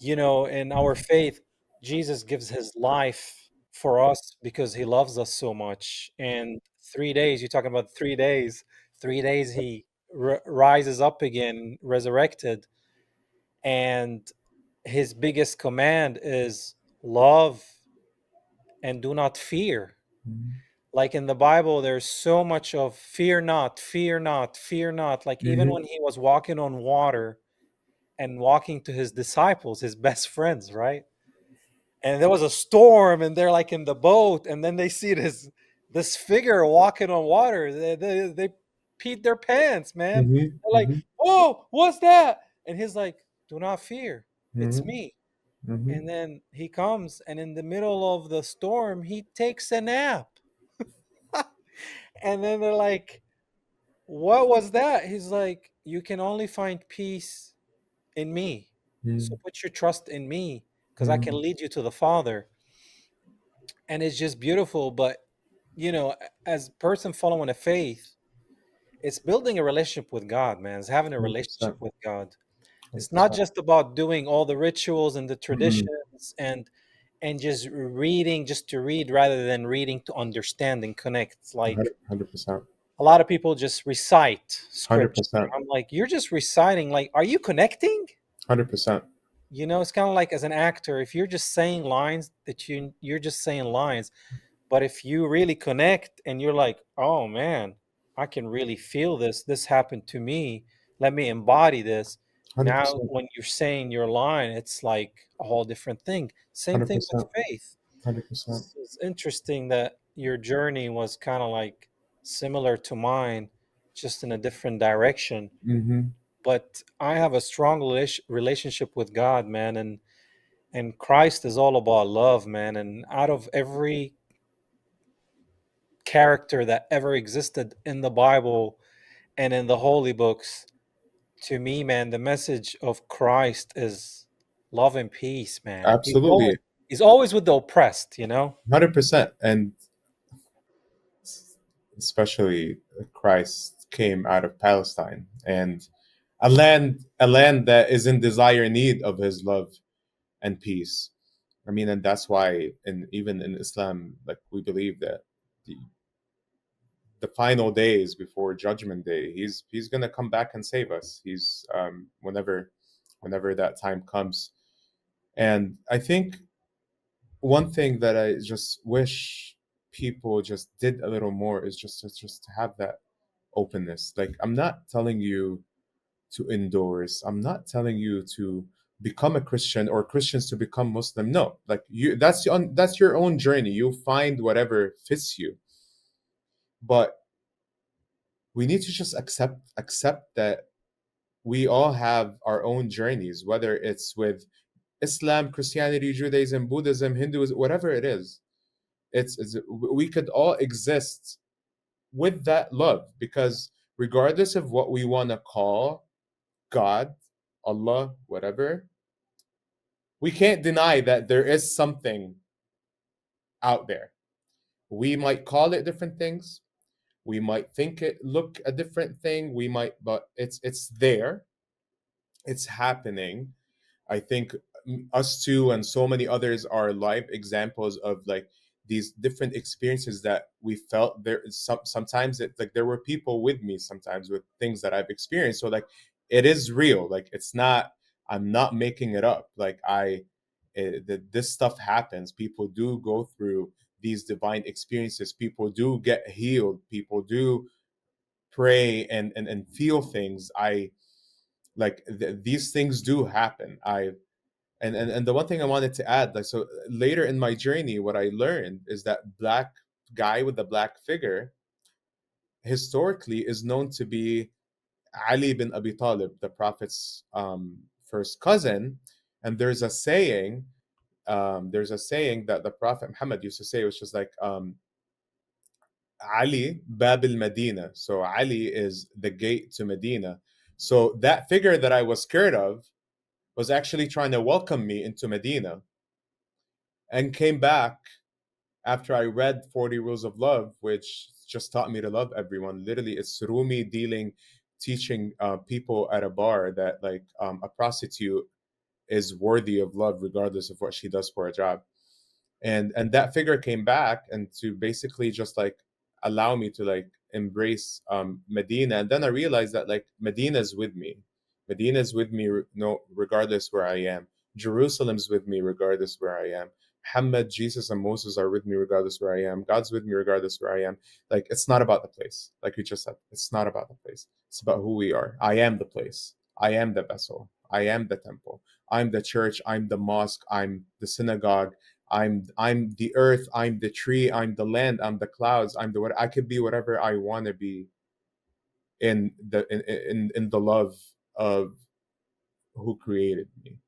in our faith, Jesus gives his life for us because he loves us so much. And 3 days, you're talking about 3 days, 3 days he rises up again, resurrected. And his biggest command is love and do not fear. mhm, Like in the Bible, there's so much of fear not, fear not, fear not. Like even mhm, when he was walking on water and walking to his disciples, his best friends, right? And there was a storm and they're like in the boat and then they see this figure walking on water. They peed their pants, man. mhm, They're like, mhm, "Oh, what's that?" And he's like, "Do not fear, it's mhm, me." mhm, And then he comes and in the middle of the storm he takes a nap. And then they're like, "What was that?" He's like, "You can only find peace in me, so mhm, put your trust in me because I can mhm. lead you to the Father." And it's just beautiful. But as a person following a faith, it's building a relationship with God, man. It's having a relationship 100%. with God. It's not 100%. just about doing all the rituals and the Mm, traditions and just reading just to read rather than reading to understand and connect. It's like 100%. a lot of people just recite scripture. 100%. I'm like, you're just reciting. Like, are you connecting? 100%. It's kind of like as an actor, if you're just saying lines that you're just saying lines. But if you really connect and you're like, oh man, I can really feel this. This happened to me. Let me embody this. Now, 100%. when you're saying your line, it's like a whole different thing. Same thing with 100%. faith. 100%. It's interesting that your journey was kind of like similar to mine, just in a different direction. Mhm. But I have a strong relationship with God, man, and Christ is all about love, man. And out of every character that ever existed in the Bible and in the holy books, to me, man, the message of Christ is love and peace, man. He's always Absolutely. he's always with the oppressed. 100%. And especially Christ came out of Palestine and a land that is in dire need of his love and peace. I mean, and that's why, and even in Islam, like we believe that the, the final days before Judgment Day, he's gonna come back and save us. He's whenever that time comes. And I think one thing that I just wish people just did a little more is just to have that openness. Like I'm not telling you to endorse. I'm not telling you to become a Christian or Christians to become Muslim. No, like that's your own journey. You find whatever fits you. But we need to just accept that we all have our own journeys, whether it's with Islam, Christianity, Judaism, Buddhism, Hinduism, whatever it is. It's we could all exist with that love because regardless of what we want to call God, Allah, whatever, we can't deny that there is something out there. We might call it different things. We might think it look a different thing. We might, but it's there. It's happening. I think us two and so many others are live examples of like these different experiences that we felt. There sometimes it like there were people with me sometimes with things that I've experienced. So like it is real. Like it's not, I'm not making it up. Like this stuff happens. People do go through these divine experiences. People do get healed. People do pray and feel things. I like these things do happen. And the one thing I wanted to add, like, so later in my journey, what I learned is that black guy with the black figure historically is known to be Ali bin Abi Talib, the Prophet's first cousin. And there's a saying that the Prophet Muhammad used to say, which is like, Ali Bab al Medina. So Ali is the gate to Medina. So that figure that I was scared of was actually trying to welcome me into Medina, and came back after I read 40 Rules of Love, which just taught me to love everyone. Literally, it's Rumi teaching people at a bar that like a prostitute is worthy of love regardless of what she does for a job. And that figure came back and to basically just like allow me to like embrace Medina. And then I realized that like Medina's with me. Medina's with me, no, regardless where I am. Jerusalem's with me regardless where I am. Muhammad, Jesus, and Moses are with me regardless where I am. God's with me regardless where I am. Like it's not about the place, like you just said. It's not about the place. It's about who we are. I am the place. I am the vessel. I am the temple. I'm the church. I'm the mosque. I'm the synagogue. I'm the earth, I'm the tree, I'm the land, I'm the clouds, I'm the what. I could be whatever I want to be in the love of who created me.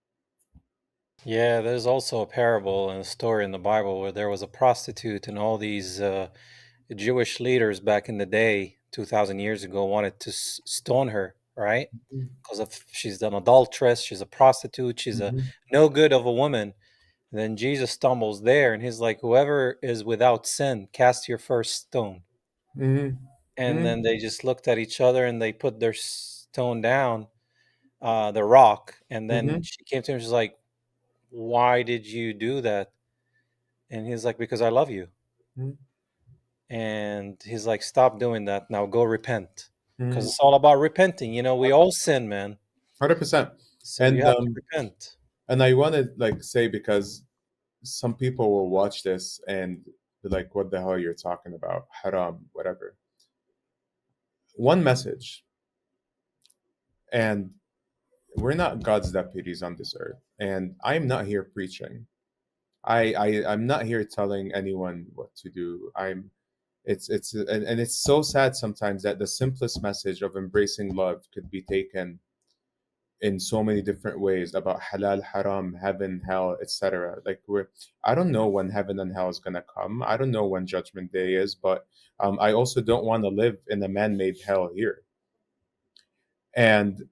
Yeah, there's also a parable and a story in the Bible where there was a prostitute, and all these Jewish leaders back in the day, 2,000 years ago, wanted to stone her, right? Because of she's an adulteress, she's a prostitute, she's a Mhm. no good of a woman. And then Jesus stumbles there, and he's like, "Whoever is without sin, cast your first stone." Mhm. And then Mhm. they just looked at each other and they put their stone down, the rock. And then Mhm. she came to him, she's like, "Why did you do that?" And he's like, "Because I love you." Mhm. And he's like, "Stop doing that. Now go repent." Because Mhm. it's all about repenting. You know, we all sin, man. 100%. So you And have to repent. I want to like say, because some people will watch this and be like, "What the hell you're talking about? Haram, whatever." One message, and we're not God's deputies on this earth, and I'm not here preaching. I'm not here telling anyone what to do. It's and it's so sad sometimes that the simplest message of embracing love could be taken in so many different ways about halal, haram, heaven, hell, etc. Like I don't know when heaven and hell is gonna come. I don't know when judgment day is, but I also don't want to live in a man-made hell here. And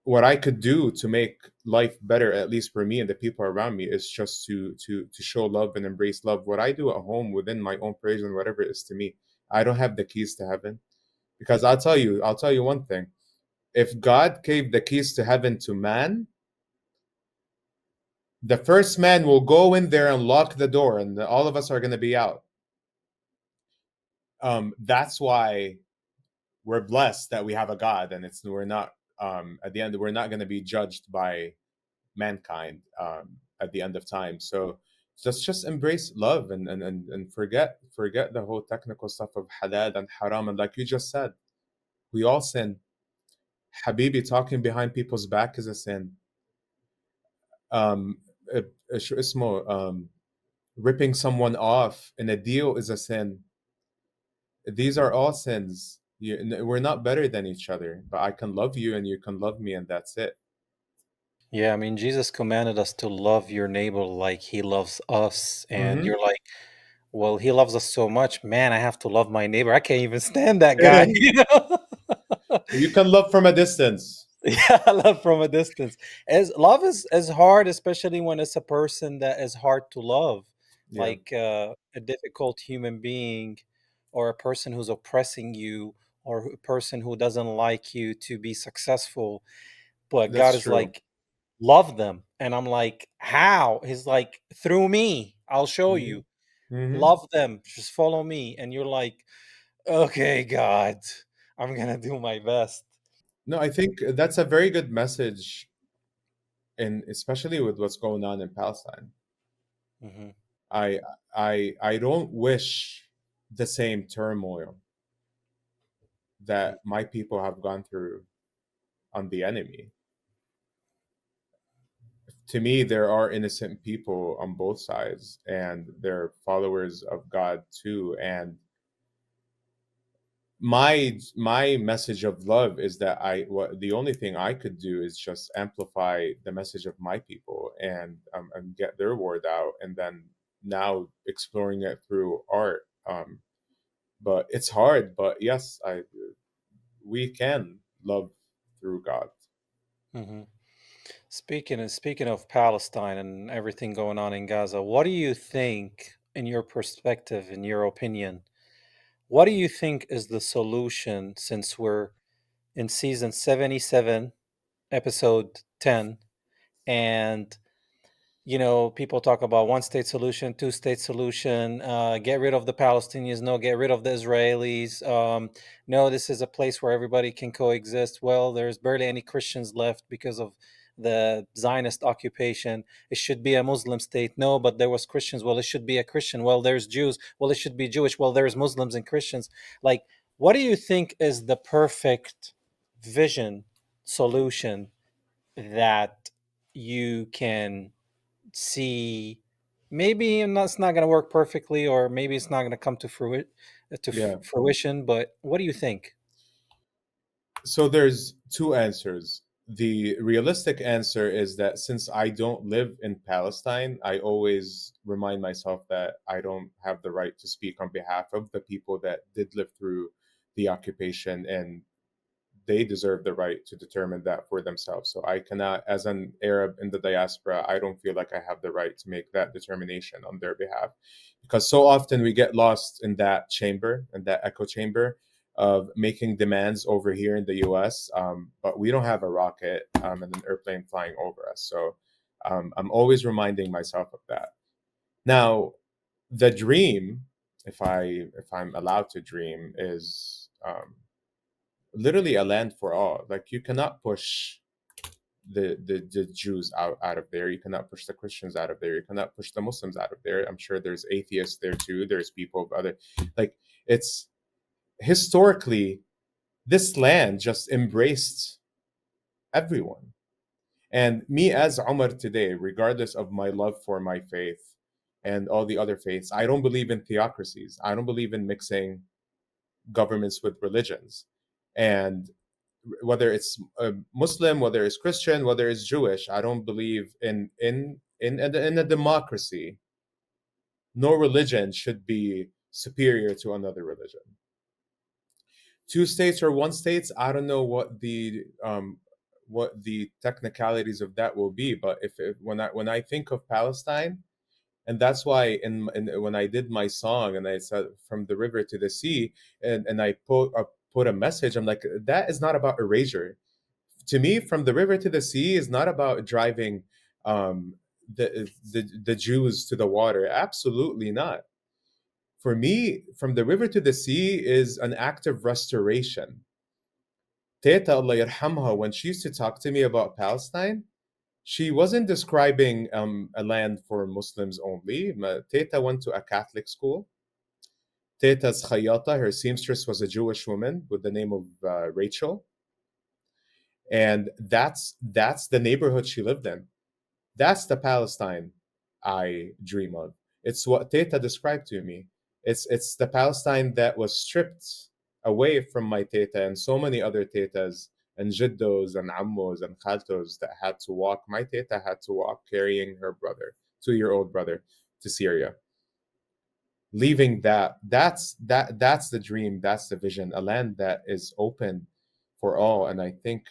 what I could do to make life better, at least for me and the people around me, is just to show love and embrace love. What I do at home within my own prison, whatever it is to me, I don't have the keys to heaven. Because I'll tell you one thing. If God gave the keys to heaven to man, the first man will go in there and lock the door, and all of us are going to be out. That's why we're blessed that we have a God, and it's we're not at the end we're not going to be judged by mankind at the end of time. So just embrace love and forget the whole technical stuff of halal and haram. And like you just said, we all sin. Habibi, talking behind people's back is a sin. Um, شو اسمه, ripping someone off in a deal is a sin. These are all sins. We're not better than each other, but I can love you and you can love me, and that's it. Yeah, I mean, Jesus commanded us to love your neighbor like he loves us. And Hmm. you're like, well, he loves us so much. Man, I have to love my neighbor. I can't even stand that guy. You know? You can love from a distance. Yeah, I love from a distance. As love is hard, especially when it's a person that is hard to love, Yeah, like a difficult human being, or a person who's oppressing you, or a person who doesn't like you to be successful. But God that's is true. like, love them, and I'm like, how? He's like, through me, I'll show Hmm. you. Hmm. love them, just follow me. And you're like, okay, God, I'm gonna do my best. No, I think that's a very good message, and especially with what's going on in Palestine. Hmm. I I don't wish the same turmoil that my people have gone through on the enemy. To me, there are innocent people on both sides, and they're followers of God too. And my message of love is that the only thing I could do is just amplify the message of my people, and get their word out, and then now exploring it through art. But it's hard. But yes, I we can love through God. Hmm. Speaking of Palestine and everything going on in Gaza, what do you think, in your perspective, in your opinion, what do you think is the solution, since we're in season 77, episode 10, and people talk about one state solution, two state solution, get rid of the Palestinians, no, get rid of the Israelis. No, this is a place where everybody can coexist. Well, there's barely any Christians left because of the Zionist occupation. It should be a Muslim state. No, but there was Christians. Well, it should be a Christian. Well, there's Jews. Well, it should be Jewish. Well, there's Muslims and Christians. Like, what do you think is the perfect vision solution that you can see? Maybe it's not going to work perfectly, or maybe it's not going to come to Yeah. fruition, but what do you think? So there's two answers. The realistic answer is that since I don't live in Palestine, I always remind myself that I don't have the right to speak on behalf of the people that did live through the occupation, and they deserve the right to determine that for themselves. So I cannot, as an Arab in the diaspora, I don't feel like I have the right to make that determination on their behalf, because so often we get lost in that chamber, in that echo chamber of making demands over here in the U.S., but we don't have a rocket and an airplane flying over us. So I'm always reminding myself of that. Now, the dream, if I'm allowed to dream, is literally a land for all. Like you cannot push the Jews out of there. You cannot push the Christians out of there. You cannot push the Muslims out of there. I'm sure there's atheists there too. There's people of other, like, it's historically this land just embraced everyone. And me as Umar today, regardless of my love for my faith and all the other faiths, I don't believe in theocracies. I don't believe in mixing governments with religions. And whether it's Muslim, whether it's Christian, whether it's Jewish, I don't believe in a democracy. No religion should be superior to another religion. Two states or one states, I don't know what the technicalities of that will be, but if when I think of Palestine, and that's why when I did my song and I said from the river to the sea, and I put a message, I'm like, that is not about erasure. To me, from the river to the sea is not about driving the Jews to the water. Absolutely not. For me, from the river to the sea is an act of restoration. Teta Allah yarhamha, when she used to talk to me about Palestine, she wasn't describing a land for Muslims only. Teta went to a Catholic school. Teta's khayata, her seamstress, was a Jewish woman with the name of Rachel, and that's the neighborhood she lived in. That's the Palestine I dream of. It's what Teta described to me. It's the Palestine that was stripped away from my Teta and so many other Tetas and Jiddos and Ammos and Khaltos that had to walk. My Teta had to walk carrying her brother, 2 year old brother, to Syria. Leaving that's the dream, that's the vision, a land that is open for all. And I think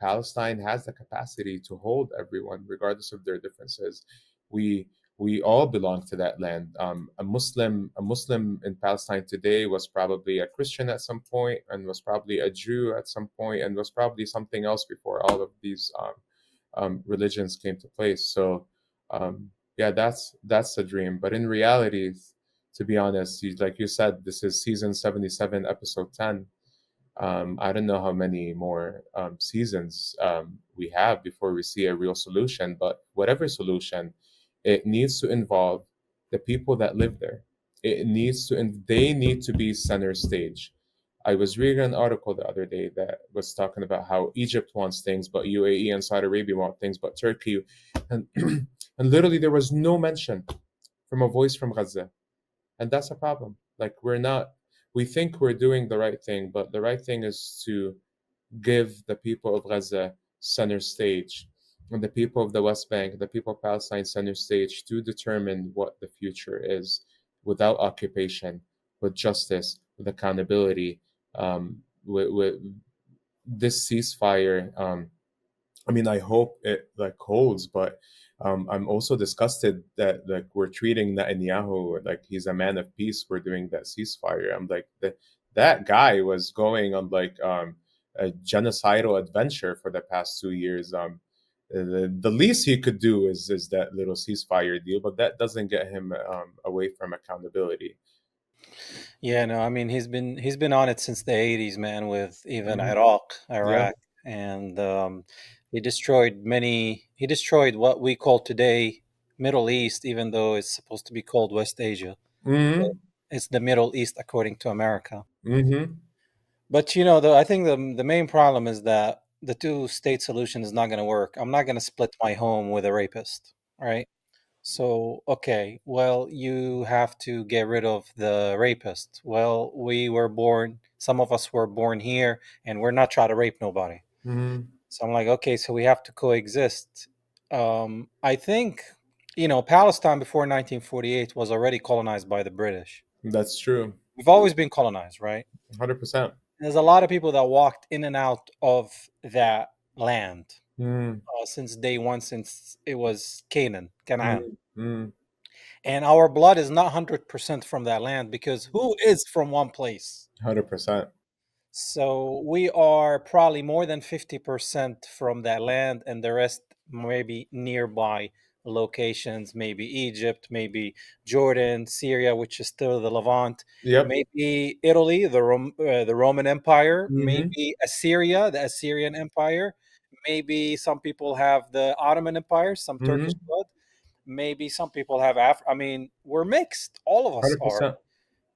Palestine has the capacity to hold everyone regardless of their differences. We all belong to that land. A Muslim in Palestine today was probably a Christian at some point, and was probably a Jew at some point, and was probably something else before all of these religions came to place. So yeah, that's the dream. But in reality, To be honest, like you said, this is season 77, episode 10. I don't know how many more seasons we have before we see a real solution, but whatever solution, it needs to involve the people that live there. It needs to, and they need to be center stage. I was reading an article the other day that was talking about how Egypt wants things, but UAE and Saudi Arabia want things, but Turkey, and and literally there was no mention from a voice from Gaza, and that's a problem. Like we're not, we think we're doing the right thing, but the right thing is to give the people of Gaza center stage, and the people of the West Bank, the people of Palestine center stage to determine what the future is, without occupation, with justice, with accountability, with this ceasefire. I mean, I hope it like holds, but I'm also disgusted that like we're treating Netanyahu like he's a man of peace. We're doing that ceasefire. I'm like that guy was going on like a genocidal adventure for the past 2 years. The least he could do is that little ceasefire deal, but that doesn't get him away from accountability. Yeah, no, I mean he's been on it since the '80s, man, with even Mhm. Yeah. Iraq, and He destroyed what we call today Middle East, even though it's supposed to be called West Asia. Hmm. It's the Middle East according to America. Hmm. But I think the main problem is that the two-state solution is not going to work. I'm not going to split my home with a rapist, right? So, okay, well, you have to get rid of the rapist. Well, some of us were born here, and we're not trying to rape nobody. Hmm. So I'm like, okay, so we have to coexist. I think, Palestine before 1948 was already colonized by the British. That's true. We've always been colonized, right? 100%. There's a lot of people that walked in and out of that land Mm, since day one, since it was Canaan. mm, mm, And our blood is not 100% from that land because who is from one place? 100%. So we are probably more than 50% from that land, and the rest maybe nearby locations, maybe Egypt, maybe Jordan, Syria, which is still the Levant, Yep. maybe Italy, the Roman Empire, Hmm. maybe Assyria, the Assyrian Empire, maybe some people have the Ottoman Empire, some Turkish Hmm. blood, maybe some people have I mean, we're mixed. All of us are. 100%.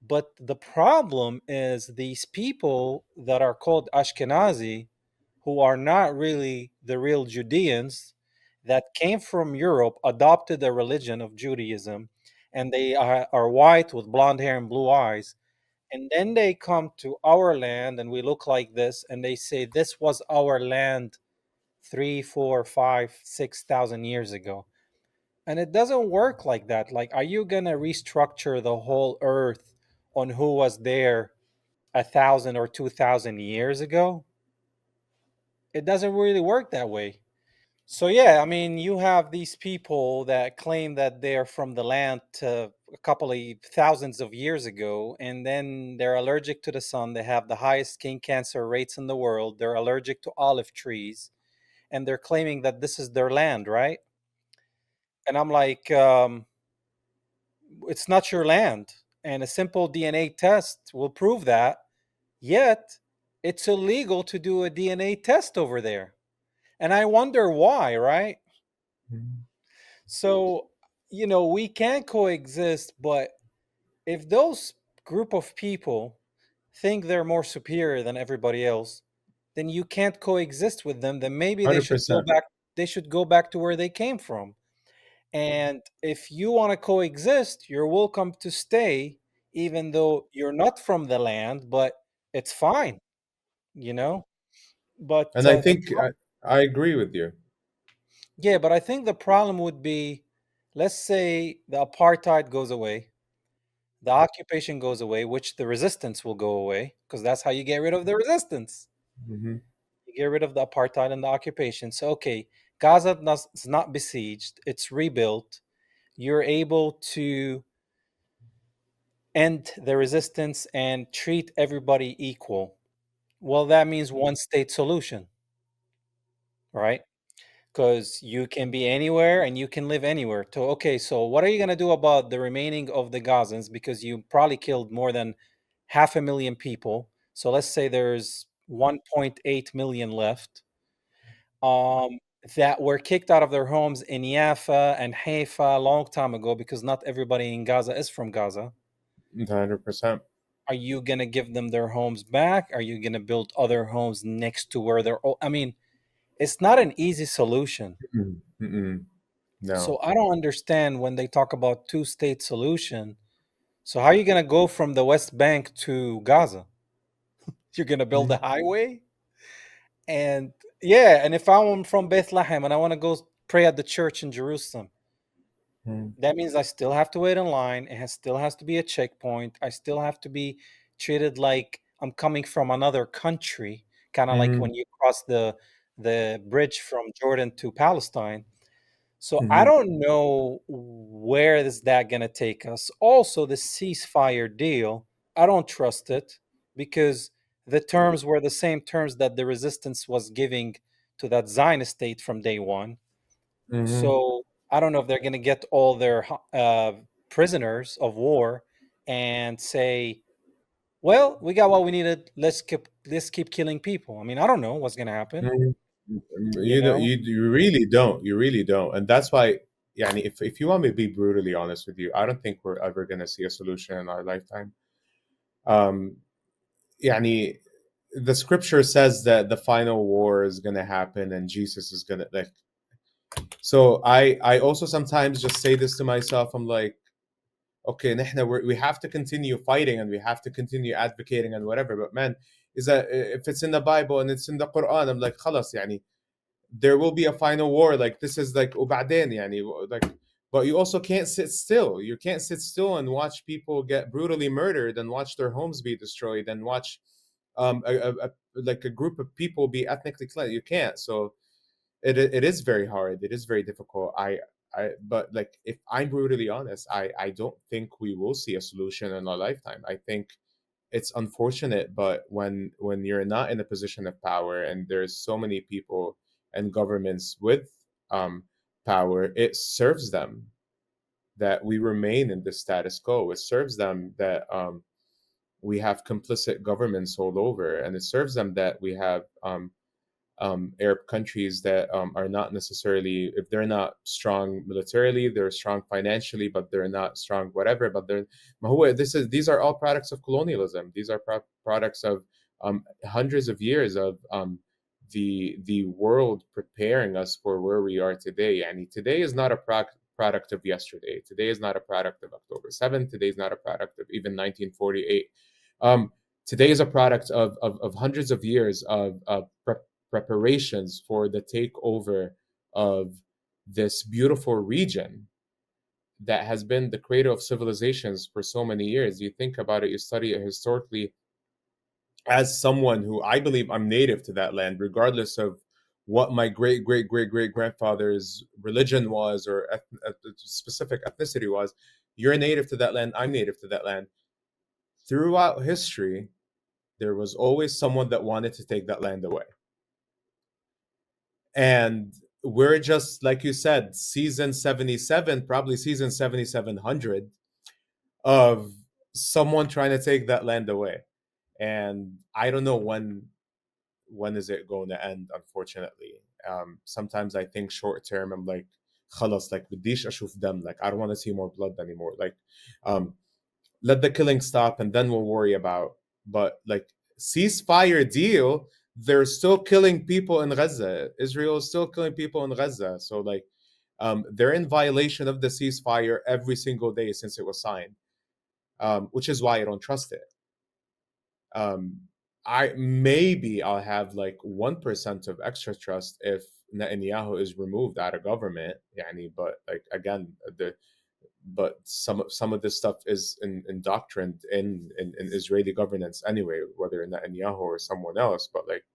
But the problem is these people that are called Ashkenazi, who are not really the real Judeans, that came from Europe, adopted the religion of Judaism, and they are white with blonde hair and blue eyes. And then they come to our land and we look like this, and they say this was our land 3, 4, 5, 6,000 years ago. And it doesn't work like that. Like, are you gonna restructure the whole earth on who was there 1,000 or 2,000 years ago? It doesn't really work that way. So yeah, I mean, you have these people that claim that they're from the land a couple of thousands of years ago, and then they're allergic to the sun. They have the highest skin cancer rates in the world. They're allergic to olive trees, and they're claiming that this is their land, right? And I'm like, it's not your land. And a simple DNA test will prove that. Yet, it's illegal to do a DNA test over there. And I wonder why, right? Mhm. So, we can coexist, but if those group of people think they're more superior than everybody else, then you can't coexist with them. Then maybe 100%. they should go back to where they came from. And if you want to coexist, you're welcome to stay, even though you're not from the land, but it's fine, you know? But And I think I agree with you. yeah, but I think the problem would be, let's say the apartheid goes away, the occupation goes away, which the resistance will go away, because that's how you get rid of the resistance. Hmm. You get rid of the apartheid and the occupation. So, okay, Gaza is not besieged, it's rebuilt. You're able to end the resistance and treat everybody equal. Well, that means one state solution, right? because you can be anywhere and you can live anywhere. So, okay, so what are you going to do about the remaining of the Gazans? Because you probably killed more than 500,000 people. So let's say there's 1.8 million left, um, that were kicked out of their homes in Yafa and Haifa a long time ago, because not everybody in Gaza is from Gaza. 100%. Are you going to give them their homes back? Are you going to build other homes next to where they're I mean, it's not an easy solution. Mm-mm. Mm-mm. So No. I don't understand when they talk about two-state solution. So how are you going to go from the West Bank to Gaza? You're going to build a highway? And yeah, and if I'm from Bethlehem and I want to go pray at the church in Jerusalem, Mm-hmm. that means I still have to wait in line. Still has to be a checkpoint. I still have to be treated like I'm coming from another country, kind of like Mm-hmm. when you cross the bridge from Jordan to Palestine. So I Mm-hmm. don't know where is that going to take us. Also, the ceasefire deal, I don't trust it, because the terms were the same terms that the resistance was giving to that Zionist state from day one. Mm-hmm. So I don't know if they're going to get all their prisoners of war and say, "Well, we got what we needed. Let's keep killing people." I mean, I don't know what's going to happen. Mm-hmm. You know? You really don't. You really don't. And that's why, yeah, if you want me to be brutally honest with you, I don't think we're ever going to see a solution in our lifetime. Um, يعني, the scripture says that the final war is going to happen and Jesus is going to, like, so I also sometimes just say this to myself. I'm like, okay, we have to continue fighting and we have to continue advocating and whatever. But man, is that if it's in the Bible and it's in the Quran, I'm like, خلاص يعني, there will be a final war. Like this is like وبعدين يعني, like, but you also can't sit still. You can't sit still and watch people get brutally murdered and watch their homes be destroyed and watch like a group of people be ethnically cleansed. You can't. So it is very hard. It is very difficult. But like, if I'm brutally honest, I don't think we will see a solution in our lifetime. I think it's unfortunate, but when you're not in a position of power and there's so many people and governments with um power, it serves them that we remain in the status quo. It serves them that we have complicit governments all over, and it serves them that we have Arab countries that are not necessarily, if they're not strong militarily, they're strong financially, but they're not strong whatever. But they're these are all products of colonialism. These are products of hundreds of years of the world preparing us for where we are today. And today is not a product of yesterday. Today is not a product of October 7th. Today is not a product of even 1948. Um, Today is a product of hundreds of years of preparations for the takeover of this beautiful region that has been the cradle of civilizations for so many years. You think about it, you study it historically. As someone who, I believe, I'm native to that land, regardless of what my great great great great grandfather's religion was or specific ethnicity was. You're native to that land, I'm native to that land. Throughout history, there was always someone that wanted to take that land away. And we're just, like you said, season 77, probably season 7700 of someone trying to take that land away. And I don't know when is it going to end, unfortunately. Sometimes I think short term, I'm like, خلاص, like بديش اشوف them, like I don't want to see more blood anymore. Like, um let the killing stop and then we'll worry about. But like, ceasefire deal, they're still killing people in Gaza. Israel is still killing people in Gaza. So like, they're in violation of the ceasefire every single day since it was signed, which is why I don't trust it. um I'll have like 1% of extra trust if Netanyahu is removed out of government. Yani, but like, again, the but some of this stuff is indoctrined in Israeli governance anyway, whether Netanyahu or someone else. But like,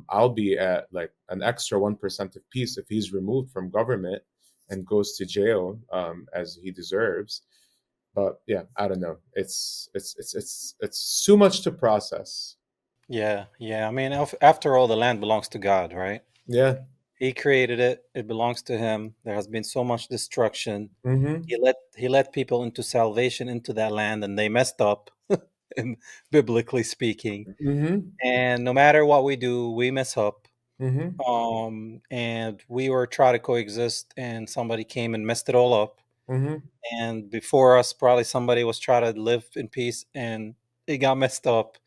I'll be at like an extra 1% of peace if he's removed from government and goes to jail, as he deserves. But yeah, I don't know. It's too much to process. Yeah, yeah. I mean, after all, the land belongs to God, right? Yeah. He created it. It belongs to him. There has been so much destruction. Mm-hmm. He let people into salvation into that land, and they messed up, biblically speaking. Mm-hmm. And no matter what we do, we mess up. Mm-hmm. And we were trying to coexist, and somebody came and messed it all up. Mm-hmm. And before us, probably somebody was trying to live in peace, and it got messed up.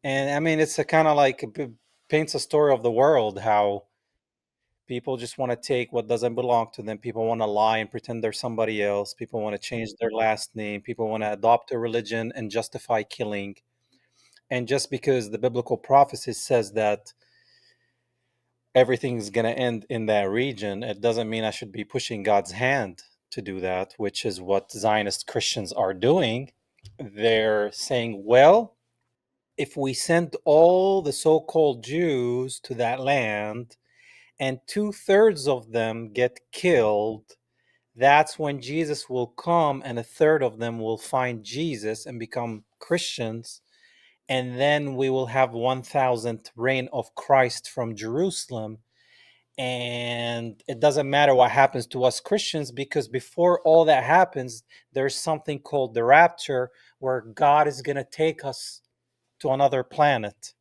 And I mean, it's a kind of like paints a story of the world, how people just want to take what doesn't belong to them. People want to lie and pretend they're somebody else. People want to change their last name. People want to adopt a religion and justify killing. And just because the biblical prophecy says that everything's going to end in that region, it doesn't mean I should be pushing God's hand to do that, which is what Zionist Christians are doing. They're saying, well, if we send all the so called Jews to that land and 2/3 of them get killed, that's when Jesus will come and a third of them will find Jesus and become Christians. And then we will have 1000th reign of Christ from Jerusalem. And it doesn't matter what happens to us Christians, because before all that happens, there's something called the rapture, where God is going to take us to another planet.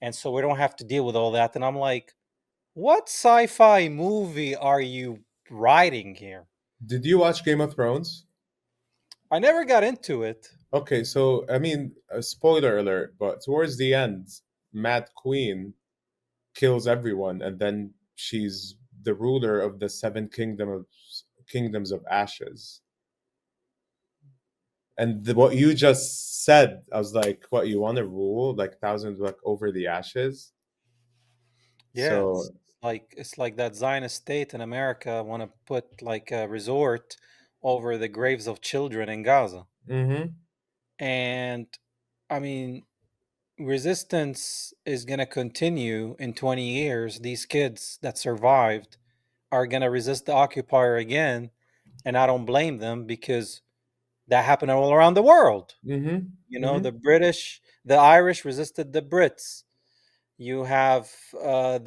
And so we don't have to deal with all that. And I'm like, what sci-fi movie are you writing here? Did you watch Game of Thrones? I never got into it. Okay, so I mean, spoiler alert, but towards the end, Mad Queen kills everyone, and then she's the ruler of the kingdoms of ashes. And what you just said, I was like, "What, you want to rule like thousands like over the ashes?" Yeah, So, it's like that Zionist state in America want to put like a resort over the graves of children in Gaza. mm-hmm, And I mean, resistance is going to continue in 20 years. These kids that survived are going to resist the occupier again, and I don't blame them, because that happened all around the world. mm-hmm, You know, mm-hmm, the British, the Irish resisted the Brits. You have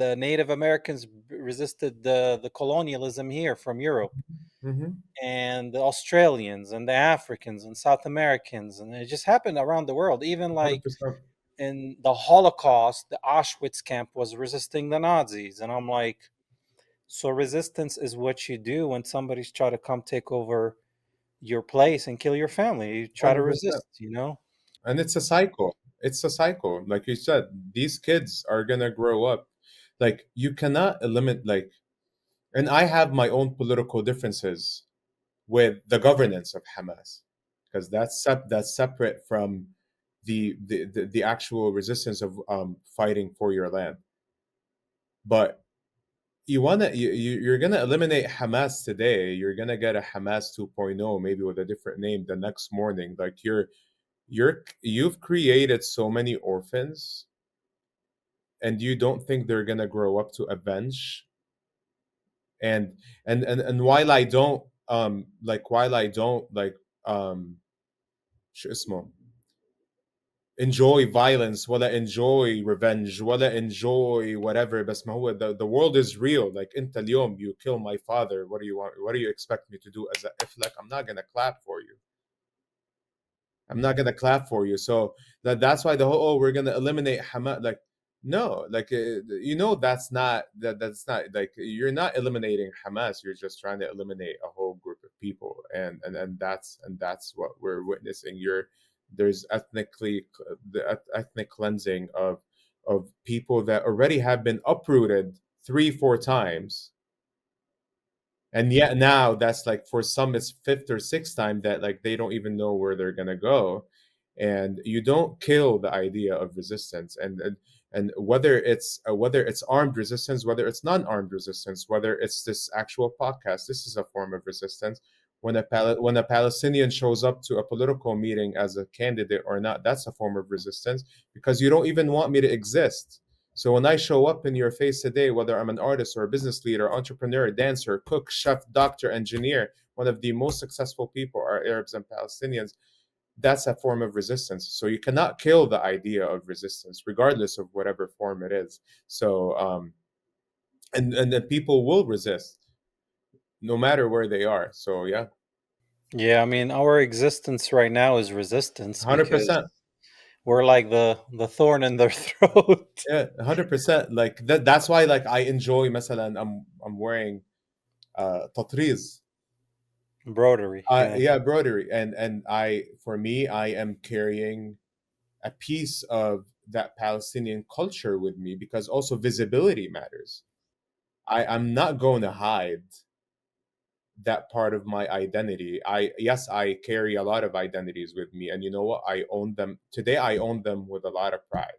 the Native Americans resisted the colonialism here from Europe, mm-hmm, and the Australians and the Africans and South Americans, and it just happened around the world. Even like 100%. in the Holocaust, the Auschwitz camp was resisting the Nazis, and I'm like, so resistance is what you do when somebody's trying to come take over your place and kill your family. You try to 100%. resist, you know. And it's a cycle. It's a cycle. Like you said, these kids are gonna grow up. Like you cannot eliminate like, and I have my own political differences with the governance of Hamas, because that's separate from the actual resistance of fighting for your land. But you're gonna eliminate Hamas today. You're gonna get a Hamas 2.0, maybe with a different name the next morning. Like you've created so many orphans, and you don't think they're gonna grow up to avenge. And while I don't um شو اسمه enjoy violence ولا enjoy revenge ولا enjoy whatever, بس ما هو the world is real. Like انت اليوم you kill my father, what do you expect me to do? As if like I'm not gonna clap for you. I'm not gonna clap for you. So that's why the whole, oh, we're gonna eliminate Hamas. Like, no, like that's not like, you're not eliminating Hamas. You're just trying to eliminate a whole group of people, and that's what we're witnessing. There's ethnic cleansing of people that already have been uprooted 3 4 times, and yet now that's like, for some it's fifth or sixth time that like they don't even know where they're gonna go. And you don't kill the idea of resistance, and whether it's armed resistance, whether it's non-armed resistance, whether it's this actual podcast, this is a form of resistance. When a Palestinian shows up to a political meeting as a candidate or not, that's a form of resistance, because you don't even want me to exist. So when I show up in your face today, whether I'm an artist or a business leader, entrepreneur, dancer, cook, chef, doctor, engineer, one of the most successful people are Arabs and Palestinians. That's a form of resistance. So you cannot kill the idea of resistance, regardless of whatever form it is. So and the people will resist no matter where they are. So yeah, Yeah, I mean, our existence right now is resistance because 100%. we're like the thorn in their throat. Yeah, 100%. Like that's why like I enjoy مثلا I'm wearing tatriz. Embroidery, yeah. Yeah, embroidery, and I for me I am carrying a piece of that Palestinian culture with me because also visibility matters. I'm not going to hide that part of my identity. Yes, I carry a lot of identities with me, and you know what? I own them today. I own them with a lot of pride.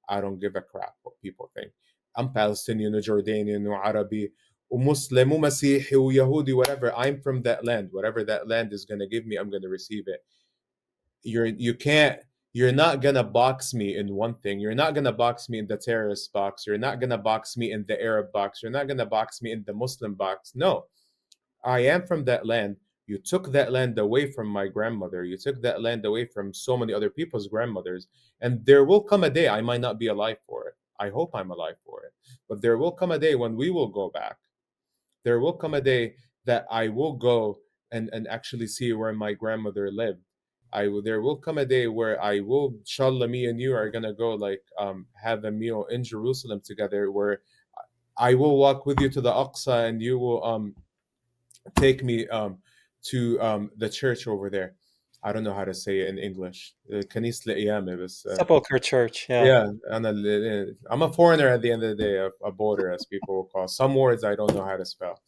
I don't give a crap what people think. I'm Palestinian, or Jordanian, or Arabi, or Muslim, or Masihi, or Yahudi, whatever. I'm from that land. Whatever that land is going to give me, I'm going to receive it. You can't. You're not gonna box me in one thing. You're not gonna box me in the terrorist box. You're not gonna box me in the Arab box. You're not gonna box me in the Muslim box. No, I am from that land. You took that land away from my grandmother. You took that land away from so many other people's grandmothers. And there will come a day I might not be alive for it. I hope I'm alive for it. But there will come a day when we will go back. There will come a day that I will go and actually see where my grandmother lived. There will come a day where I will, inshallah, me and you are gonna go like have a meal in Jerusalem together where I will walk with you to the Aqsa and you will take me to the church over there. I don't know how to say it in English. كنيسة القيامة بس Sepulchre Church, yeah. yeah I'm a foreigner at the end of the day, a border as people will call some words I don't know how to spell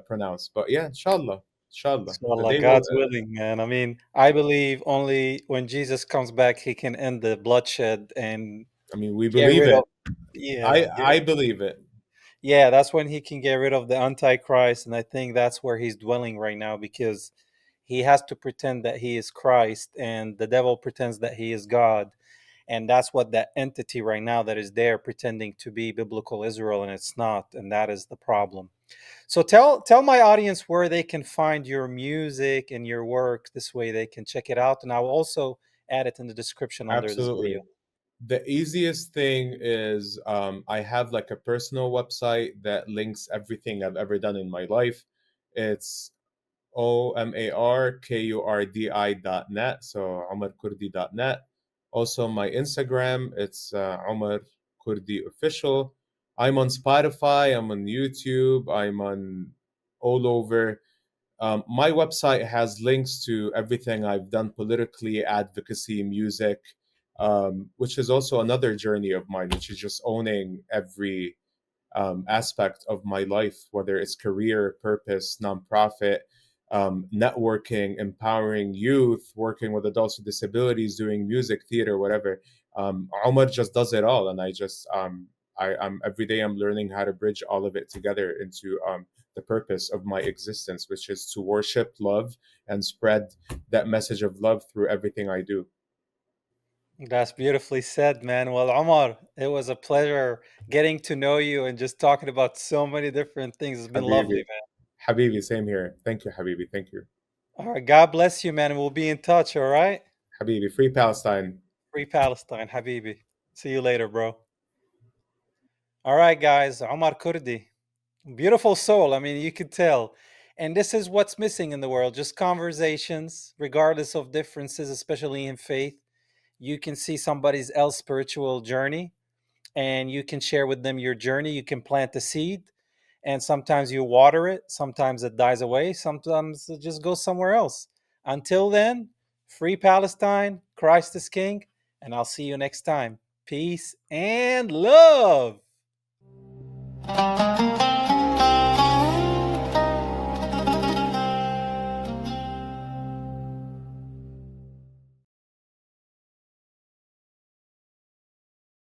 pronounce, but yeah, inshallah So the Allah, day will God's willing, man. I mean, I believe only when Jesus comes back, he can end the bloodshed and I mean we get believe rid of, it. yeah, I believe it. yeah, that's when he can get rid of the Antichrist. And I think that's where he's dwelling right now because he has to pretend that he is Christ and the devil pretends that he is God. And that's what that entity right now that is there pretending to be biblical Israel and it's not. And that is the problem. So tell my audience where they can find your music and your work. This way they can check it out. And I will also add it in the description under this Absolutely. video. The easiest thing is I have like a personal website that links everything I've ever done in my life. It's omarkurdi.net. So omarkurdi.net. Also, my Instagram, it's Omar Kurdi Official. I'm on Spotify, I'm on YouTube, I'm on all over. My website has links to everything I've done politically, advocacy, music, which is also another journey of mine, which is just owning every aspect of my life, whether it's career, purpose, nonprofit, networking, empowering youth, working with adults with disabilities, doing music, theater, whatever. Omar just does it all, and I'm every day I'm learning how to bridge all of it together into the purpose of my existence, which is to worship, love, and spread that message of love through everything I do. That's beautifully said, man. Well, Omar, it was a pleasure getting to know you and just talking about so many different things. It's been lovely, Habibi, man. Habibi, same here. Thank you, Habibi. Thank you, All right. God bless you, man. We'll be in touch. All right. Habibi. Free Palestine. Free Palestine, Habibi. See you later, bro. All right, guys. Omar Kurdi. Beautiful soul. I mean, you could tell. And this is what's missing in the world just conversations, regardless of differences, especially in faith. You can see somebody's else spiritual journey and you can share with them your journey. You can plant the seed, and sometimes you water it, sometimes it dies away, sometimes it just goes somewhere else. Until then, free Palestine, Christ is King, and I'll see you next time. Peace and love.